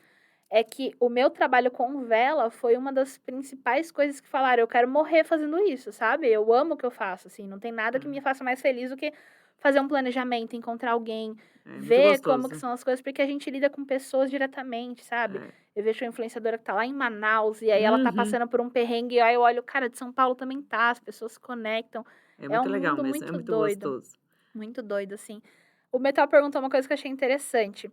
é que o meu trabalho com vela foi uma das principais coisas que falaram: "Eu quero morrer fazendo isso", sabe. Eu amo o que eu faço, assim, não tem nada que me Ah, faça mais feliz do que fazer um planejamento, encontrar alguém, é muito ver como que gostoso. são as coisas, porque a gente lida com pessoas diretamente, sabe. É. Eu vejo uma influenciadora que tá lá em Manaus, e aí ela tá Uhum. passando por um perrengue, e aí eu olho: "Cara, de São Paulo também tá", as pessoas se conectam. É É um muito legal mundo mesmo, é muito doido, assim. O Metal perguntou uma coisa que eu achei interessante.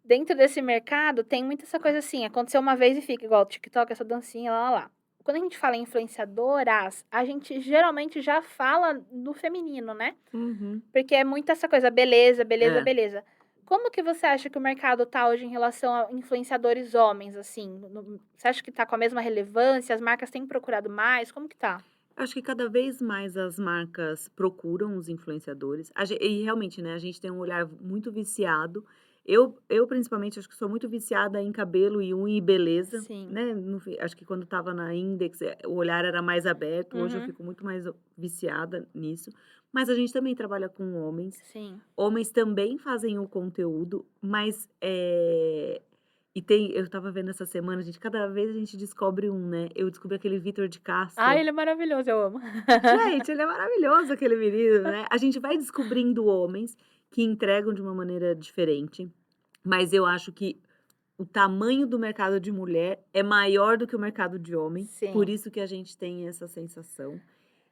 Dentro desse mercado tem muito essa coisa assim, aconteceu uma vez e fica, igual o TikTok, essa dancinha, lá, lá, lá. Quando a gente fala em influenciadoras, a gente geralmente já fala do feminino, né, Uhum. porque é muito essa coisa, beleza, beleza, É. beleza. Como que você acha que o mercado tá hoje em relação a influenciadores homens, assim? Você acha que tá com a mesma relevância, as marcas têm procurado mais, como que tá? Acho que cada vez mais as marcas procuram os influenciadores. E realmente, né, a gente tem um olhar muito viciado. Eu principalmente acho que sou muito viciada em cabelo e unha e beleza, Sim. né, acho que quando estava na Index, o olhar era mais aberto, hoje eu Uhum. fico muito mais viciada nisso. Mas a gente também trabalha com homens. Sim. Homens também fazem o conteúdo, mas, eu tava vendo essa semana, gente, cada vez a gente descobre um, né? Eu descobri aquele Vitor de Ai, Castro. ele é maravilhoso, eu amo. Gente, ele é maravilhoso, aquele menino, né? A gente vai descobrindo homens que entregam de uma maneira diferente, mas eu acho que o tamanho do mercado de mulher é maior do que o mercado de homem, por Sim. isso que a gente tem essa sensação.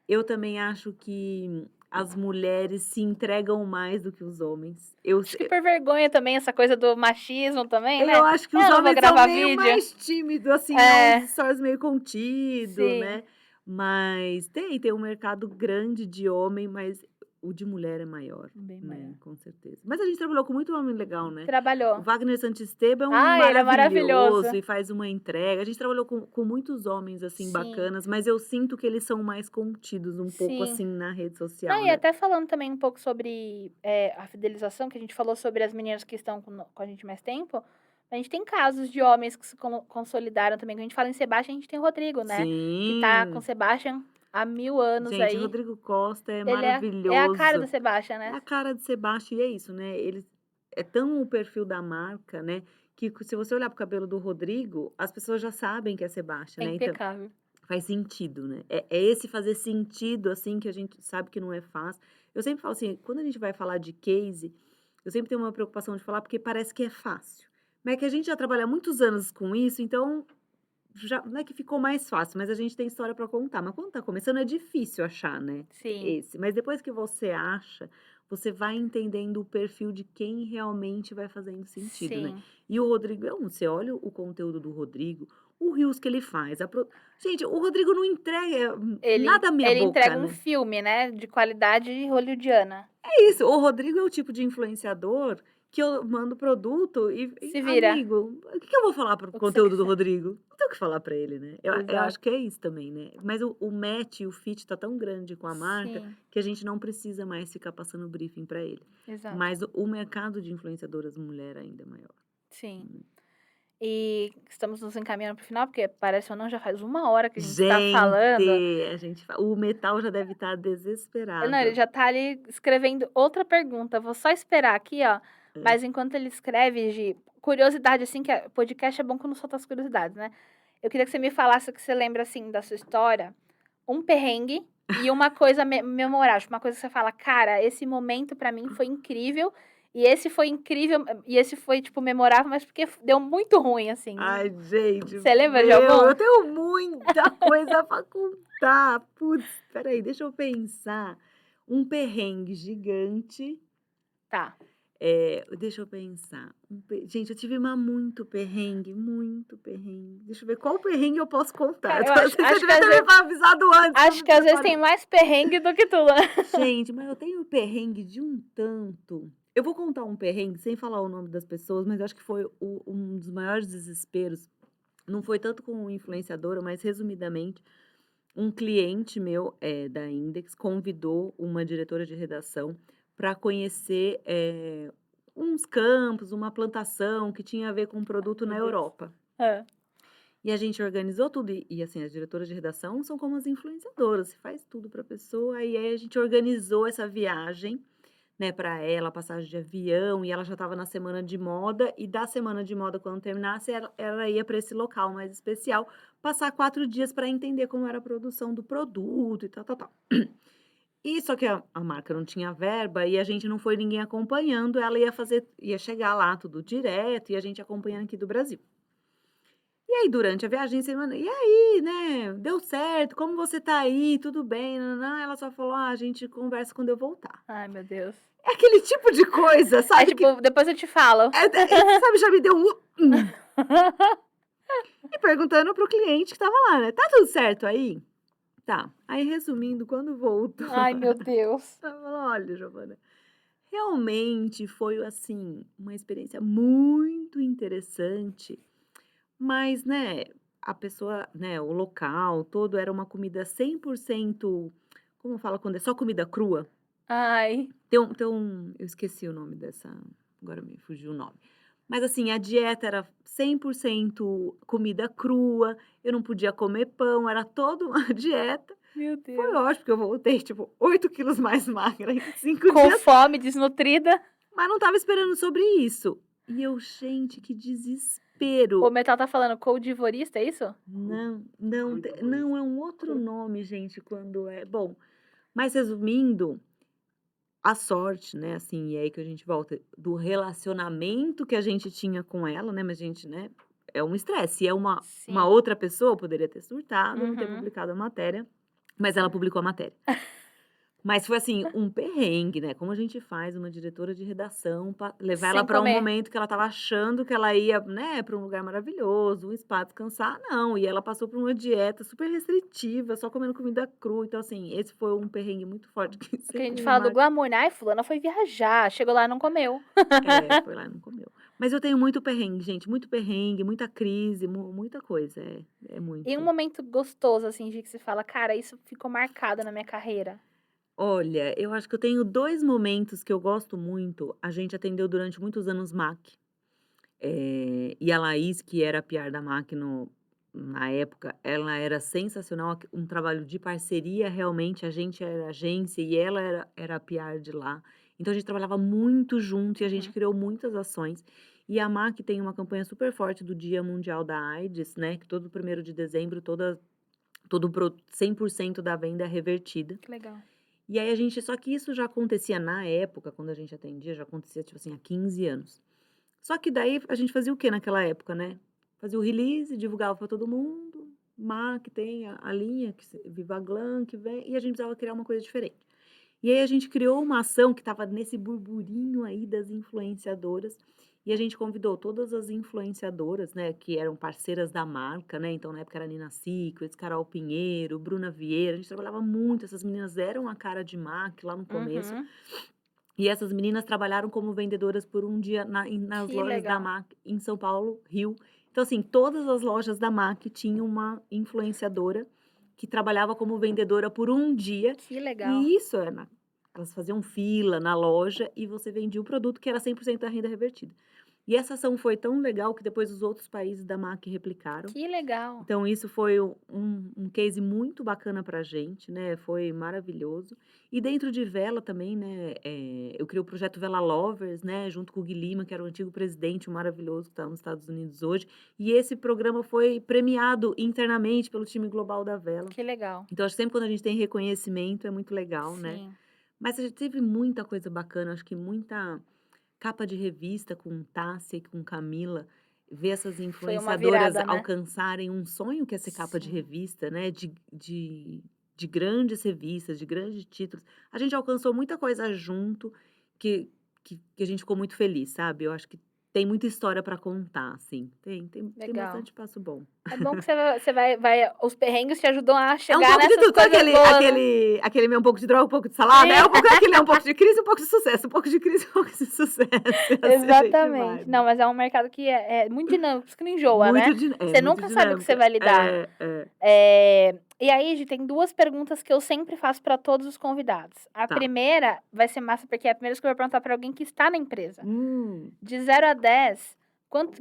Eu também acho que as mulheres se entregam mais do que os homens. Acho que por vergonha também, essa coisa do machismo também, Eu né. acho que os "Eu não vou homens são gravar meio vídeo". mais tímidos, assim, né, uns É, stories meio contido, sim, né. Mas tem um mercado grande de homem, mas o de mulher é maior, bem né, maior. com certeza. Mas a gente trabalhou com muito homem legal, né. O Trabalhou. Wagner Santisteban é um Ah, ele é maravilhoso. maravilhoso e faz uma entrega. A gente trabalhou com muitos homens, assim, Sim, bacanas, mas eu sinto que eles são mais contidos um pouco, sim. assim, na rede Não, social, e né. até falando também um pouco sobre, a fidelização, que a gente falou sobre as meninas que estão com a gente mais tempo, a gente tem casos de homens que se consolidaram também. Quando a gente fala em Sebastian, a gente tem o Rodrigo, né, que tá com o Sim. Sebastian há 1000 anos Gente, aí. Rodrigo Costa é Ele é a cara do maravilhoso. Sebastian, É né. a cara de Sebastião e é isso, né, ele é tão o perfil da marca, né, que se você olhar para o cabelo do Rodrigo, as pessoas já sabem que é Sebastião, É né, então impecável. faz sentido, né. É esse fazer sentido, assim, que a gente sabe que não é fácil. Eu sempre falo assim, quando a gente vai falar de case, eu sempre tenho uma preocupação de falar, porque parece que é fácil. Mas é que a gente já trabalha há muitos anos com isso, então já não é que ficou mais fácil, mas a gente tem história para contar. Mas quando tá começando é difícil achar, né, Sim, esse. Mas depois que você acha, você vai entendendo o perfil de quem realmente vai fazendo sentido, né. sim. E o Rodrigo é um, você olha o conteúdo do Rodrigo, o reels que ele faz, a pro gente, o Rodrigo não entrega nada à minha Ele boca, entrega um né. filme, né, de qualidade hollywoodiana. É isso, o Rodrigo é o tipo de influenciador que eu mando produto e Se vira, amigo, o que que eu vou falar para o o que você conteúdo do quiser. Rodrigo? Não tenho o que falar para ele, né. Eu Exato. acho que é isso também, né. Mas o match e o fit tá tão grande com a marca, Sim, que a gente não precisa mais ficar passando briefing para ele. exato. Mas o mercado de influenciadoras mulher ainda é maior. Sim. Hum. E estamos nos encaminhando para o final, porque parece ou não, já faz 1 hora que a gente está falando. Gente, a gente o metal já deve estar Não, ele desesperado. já tá ali escrevendo outra pergunta, vou só esperar aqui, ó, Hã. mas enquanto ele escreve, Gi, curiosidade, assim, que podcast é bom quando solta as curiosidades, né. Eu queria que você me falasse o que você lembra, assim, da sua história, um perrengue e uma coisa memorável, tipo, uma coisa que você fala: "Cara, esse momento pra mim foi incrível, e esse foi incrível, e esse foi, tipo, memorável, mas porque deu muito ruim", assim. Ai, gente, Você lembra de meu, algum? eu tenho muita coisa para contar. Putz, espera aí, deixa eu pensar. Um perrengue gigante, Tá. deixa eu pensar. Gente, eu tive muito perrengue, muito perrengue. Deixa eu ver qual perrengue eu posso contar. Cara, eu Você acho que devia às ter vezes me avisado antes que eu acho me que às vezes prepare. tem mais perrengue do que tudo, né. Gente, mas eu tenho perrengue de um tanto. Eu vou contar um perrengue sem falar o nome das pessoas, mas eu acho que foi um dos maiores desesperos. Não foi tanto com o influenciadora, mas resumidamente, um cliente meu, da Index, convidou uma diretora de redação para conhecer, uns campos, uma plantação que tinha a ver com um produto Meu na Deus. Europa. Hã. E a gente organizou tudo assim, as diretoras de redação são como as influenciadoras, você faz tudo para a pessoa, e aí a gente organizou essa viagem, né, para ela, passagem de avião, e ela já estava na semana de moda, e da semana de moda, quando terminasse, ela ia para esse local mais especial, passar 4 dias para entender como era a produção do produto e tal, tal, tal. E só que a marca não tinha verba e a gente não foi ninguém acompanhando, ela ia chegar lá tudo direto e a gente acompanhando aqui do Brasil. E aí durante a viagem, semana: "E aí, né, deu certo? Como você tá aí? Tudo bem, nã Ela só falou: "Ah, a gente conversa quando eu voltar". Ai, meu Deus. É aquele tipo de coisa, É sabe, que tipo: "Depois eu te falo". sabe, já me deu e perguntando para o cliente que estava lá, né: "Tá tudo certo aí?". "Tá". Aí resumindo, quando voltou, Ai, meu Deus. ela falou: "Olha, Giovana, realmente foi, assim, uma experiência muito interessante, mas, né, a pessoa, né, o local todo era uma comida 100%, como fala quando é só comida crua? Ai, Eu esqueci o nome dessa, agora me fugiu o nome. Mas assim, a dieta era 100% comida crua, eu não podia comer pão, era toda uma dieta. meu Foi Deus. ótimo, porque eu voltei, tipo, 8 quilos mais magra em 5 Com dias, fome, desnutrida. mas não estava esperando sobre isso. E eu, gente, que O desespero. Metal tá falando coldivorista, é isso? Não, é um outro nome, gente, quando é. Bom, mas resumindo, a sorte, né, assim, e aí que a gente volta do relacionamento que a gente tinha com ela, né, mas a gente, né, é um estresse. Se é uma Sim. outra pessoa, poderia ter surtado, não ter Uhum. publicado a matéria, mas ela publicou a matéria. Mas foi, assim, um perrengue, né, como a gente faz uma diretora de redação pra levar ela Sem para um comer. momento que ela estava achando que ela ia, né, para um lugar maravilhoso, um spa, descansar, não, e ela passou por uma dieta super restritiva, só comendo comida crua, então, assim, esse foi um perrengue muito forte que Porque a sempre gente me fala do marca. glamour, né, "Ai, fulana foi viajar, chegou lá e não comeu". É, foi lá e não comeu. Mas eu tenho muito perrengue, gente, muito perrengue, muita crise, muita coisa, é E um muito. momento gostoso, assim, de que você fala: "Cara, isso ficou marcado na minha carreira"? Olha, eu acho que eu tenho 2 momentos que eu gosto muito, a gente atendeu durante muitos anos MAC, e a Laís, que era a PR da MAC na época, ela era sensacional, um trabalho de parceria realmente, a gente era agência e ela era a PR de lá. Então a gente trabalhava muito junto e a gente Uhum. criou muitas ações. E a MAC tem uma campanha super forte do Dia Mundial da AIDS, né, que todo 1º de dezembro, todo pro 100% da venda é revertida. Que legal. E aí a gente só que isso já acontecia na época, quando a gente atendia, já acontecia, tipo assim, há 15 anos. Só que daí a gente fazia o quê naquela época, né? Fazia o release, divulgava para todo mundo, MAC tem a linha, Vivaglan, que vem, e a gente precisava criar uma coisa diferente. E aí a gente criou uma ação que estava nesse burburinho aí das influenciadoras, e a gente convidou todas as influenciadoras, né, que eram parceiras da marca, né, então na época era Nina Secrets, Carol Pinheiro, Bruna Vieira, a gente trabalhava muito, essas meninas eram a cara de MAC lá no começo, Uhum. e essas meninas trabalharam como vendedoras por um dia nas Que lojas da legal. MAC em São Paulo, Rio. Então assim, todas as lojas da MAC tinham uma influenciadora que trabalhava como vendedora por um dia, Que legal. e isso elas faziam fila na loja e você vendia o produto que era 100% da renda revertida. E essa ação foi tão legal que depois os outros países da MAC replicaram. Que legal. Então isso foi um case muito bacana pra gente, né, foi maravilhoso. E dentro de vela também, né, eu criei o projeto Vela Lovers, né, junto com o Gui Lima, que era o antigo presidente, o maravilhoso, que está nos Estados Unidos hoje, e esse programa foi premiado internamente pelo time global da vela. Que legal. Então acho que sempre quando a gente tem reconhecimento é muito legal, né. Sim. Mas a gente teve muita coisa bacana, acho que muita capa de revista com Tássia e com Camila, ver essas Foi uma influenciadoras virada, né? alcançarem um sonho que é ser capa de Sim. revista, né, de grandes revistas, de grandes títulos. A gente alcançou muita coisa junto que que a gente ficou muito feliz, sabe. Eu acho que tem muita história para contar, assim, tem Legal. bastante passo bom. É bom que você vai os perrengues te ajudam a É um chegar pouco de nessas tudo, sabe coisas aquele boas, né? aquele meio um pouco de droga, um pouco de salada? É um pouco daquele, é um pouco de crise, um pouco de sucesso, um pouco de crise, um pouco de sucesso, e assim a gente vai, Exatamente. Não, né. mas é um mercado que é muito dinâmico, por isso que não enjoa, né. Você Muito nunca sabe o que você dinâmica. vai lidar. É. E aí, Gi, tem 2 perguntas que eu sempre faço para todos os convidados. A Tá. primeira vai ser massa, porque é a primeira vez que eu vou perguntar para alguém que está na empresa. Hum. De 0 a 10,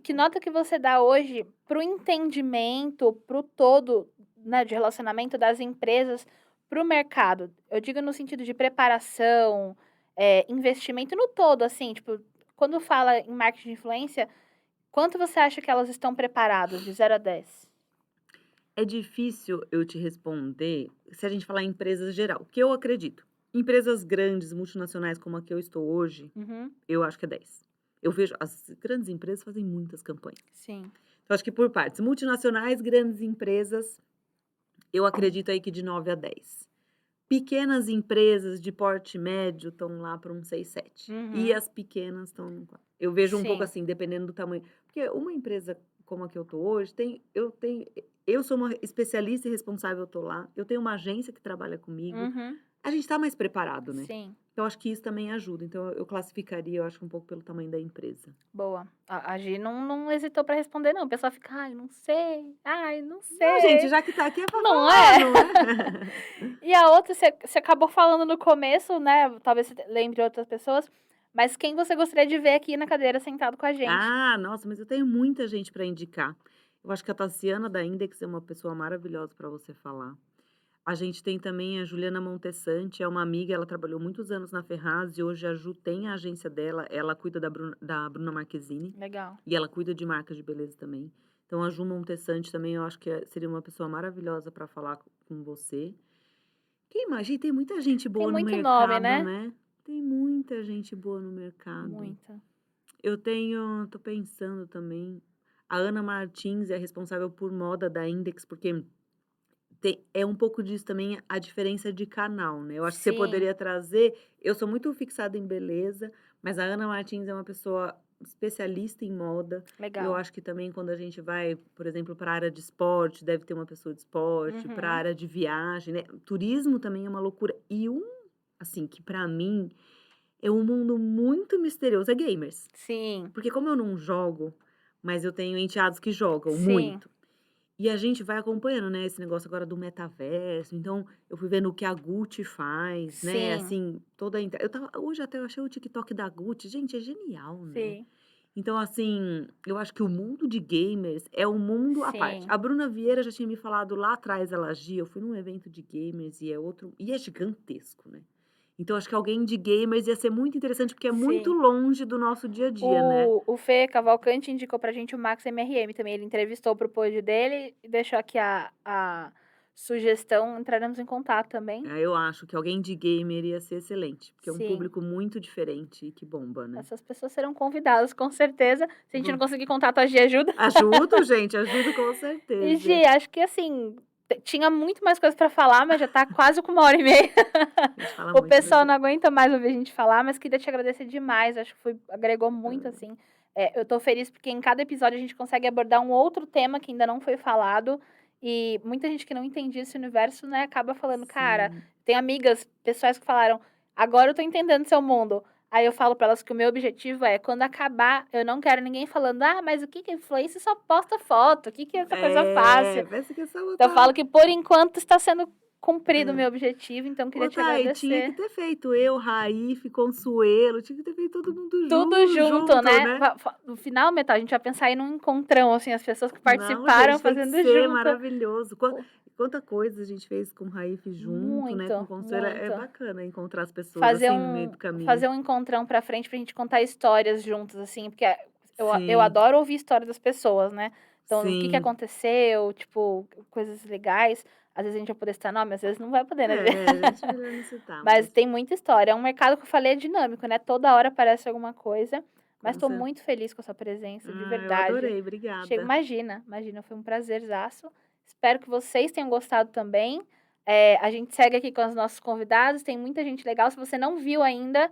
que nota que você dá hoje para o entendimento, para o todo, né, de relacionamento das empresas para o mercado? Eu digo no sentido de preparação, investimento no todo, assim, tipo, quando fala em marketing de influência, quanto você acha que elas estão preparadas, de 0 a 10? É difícil eu te responder se a gente falar em empresas geral, que eu acredito. Empresas grandes, multinacionais como a que eu estou hoje, Uhum, eu acho que é 10. Eu vejo as grandes empresas fazem muitas campanhas. sim. Então acho que por partes, multinacionais, grandes empresas, eu acredito aí que de 9 a 10. Pequenas empresas de porte médio estão lá para um 6, 7. E Uhum, as pequenas estão no 4. Eu vejo um pouco sim. assim, dependendo do tamanho. Porque uma empresa como a que eu tô hoje, eu sou uma especialista e responsável, eu tô lá. Eu tenho uma agência que trabalha comigo. Uhum, A gente está mais preparado, né? sim. Então, acho que isso também ajuda. Então, eu classificaria, eu acho, um pouco pelo tamanho da empresa. Boa. A Gi não hesitou para responder não, o pessoal fica: "Ai, não sei. Ai, não Não, gente, sei". já que tá aqui é pra Não falar, é? não é? E a outra, você acabou falando no começo, né, talvez você lembre outras pessoas, mas quem você gostaria de ver aqui na cadeira sentado com a gente? Ah, nossa, mas eu tenho muita gente para indicar. Eu acho que a Tassiana da Index é uma pessoa maravilhosa para você falar. A gente tem também a Juliana Montessanti, é uma amiga, ela trabalhou muitos anos na Ferraz e hoje a Ju tem a agência dela, ela cuida da Bruna Marquezine Legal. e ela cuida de marcas de beleza também. Então a Ju Montessanti também eu acho que seria uma pessoa maravilhosa para falar com você. Quem imagina, tem muita gente Tem boa no muito nome, mercado, né? né? Tem muita gente boa no mercado. Muita. Tô pensando também, a Ana Martins é responsável por moda da Index, porque é um pouco disso também a diferença de canal, né. Eu acho que você Sim, poderia trazer, eu sou muito fixada em beleza, mas a Ana Martins é uma pessoa especialista em moda. Eu legal. acho que também quando a gente vai, por exemplo, para a área de esporte, deve ter uma pessoa de esporte, para a Uhum. área de viagem, né. Turismo também é uma loucura. E assim, que para mim é um mundo muito misterioso, é gamers. Sim, Porque como eu não jogo, mas eu tenho enteados que jogam sim, muito. E a gente vai acompanhando, né, esse negócio agora do metaverso, então eu fui vendo o que a Gucci faz, né, sim, assim, toda a inte eu estava hoje até eu achei o TikTok da Gucci, gente, é genial, né. sim, Então, assim, eu acho que o mundo de gamers é um mundo à parte. sim, A Bruna Vieira já tinha me falado lá atrás, ela agia, eu fui num evento de gamers e é gigantesco, né. Então acho que alguém de gamers ia ser muito interessante, porque é muito sim. longe do nosso dia a dia, né. O Fê Cavalcante indicou pra gente o Max MRM também, ele entrevistou para o pod dele e deixou aqui a sugestão, entraremos em contato também. Eu acho que alguém de gamer ia ser excelente, porque é um Sim, público muito diferente e que bomba, né. essas pessoas serão convidadas com certeza, se a gente não Bom, conseguir contato, a Gi ajuda. ajudo gente, ajudo com E certeza. Gi, acho que assim, tinha muito mais coisa pra falar, mas já tá quase com 1 hora e meia. A gente fala O muito, mas pessoal não aguenta mais ouvir a gente falar, mas queria te agradecer demais, acho que agregou muito, assim. Eu tô feliz porque em cada episódio a gente consegue abordar um outro tema que ainda não foi falado, e muita gente que não entendia esse universo, né, acaba falando: "Cara", sim. tem amigas pessoais que falaram: "Agora eu tô entendendo seu mundo". Aí eu falo pra elas que o meu objetivo é, quando acabar, eu não quero ninguém falando: "Ah, mas o que que é influencer só posta foto, o que que é essa coisa fácil?". Parece que essa Então eu outra falo que por enquanto está sendo cumprido o é. meu objetivo, então queria Ô te Thay, tinha que agradecer. ter feito eu, Raíf, Consuelo, tinha que ter feito todo mundo Tudo junto, junto, né. né. No final, Metal, a gente vai pensar em num encontrão, assim, as pessoas que Não, participaram gente, tem que fazendo ser junto. maravilhoso. Pô, Quanta coisa a gente fez com Raíf junto, né, com muito, Consuelo, é muito. bacana encontrar as pessoas, Fazer assim, no meio um do caminho. fazer um encontrão pra frente pra gente contar histórias juntos, assim, porque eu Sim, adoro ouvir história das pessoas, né. Então, o que que sim. aconteceu, tipo, coisas legais. Às vezes a gente vai poder citar nome, às vezes não vai poder, né. É, a gente melhor não citar, Mas mas tem muita história. É um mercado que eu falei é dinâmico, né, toda hora aparece alguma coisa, mas com estou cer muito feliz com a sua presença, de eu verdade. adorei, obrigada. Imagina, foi um prazerzaço. Espero que vocês tenham gostado também. A gente segue aqui com os nossos convidados, tem muita gente legal. Se você não viu ainda,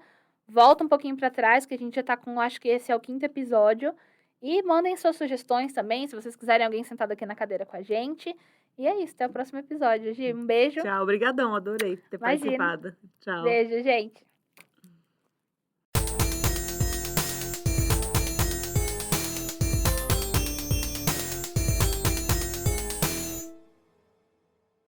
volta um pouquinho para trás, que a gente já tá com, acho que esse é o 5º episódio. E mandem suas sugestões também, se vocês quiserem alguém sentado aqui na cadeira com a gente. E é isso, até o próximo episódio, Gi. Um beijo. Tchau, obrigadão, adorei ter Imagina. participado. Tchau. Beijo, gente.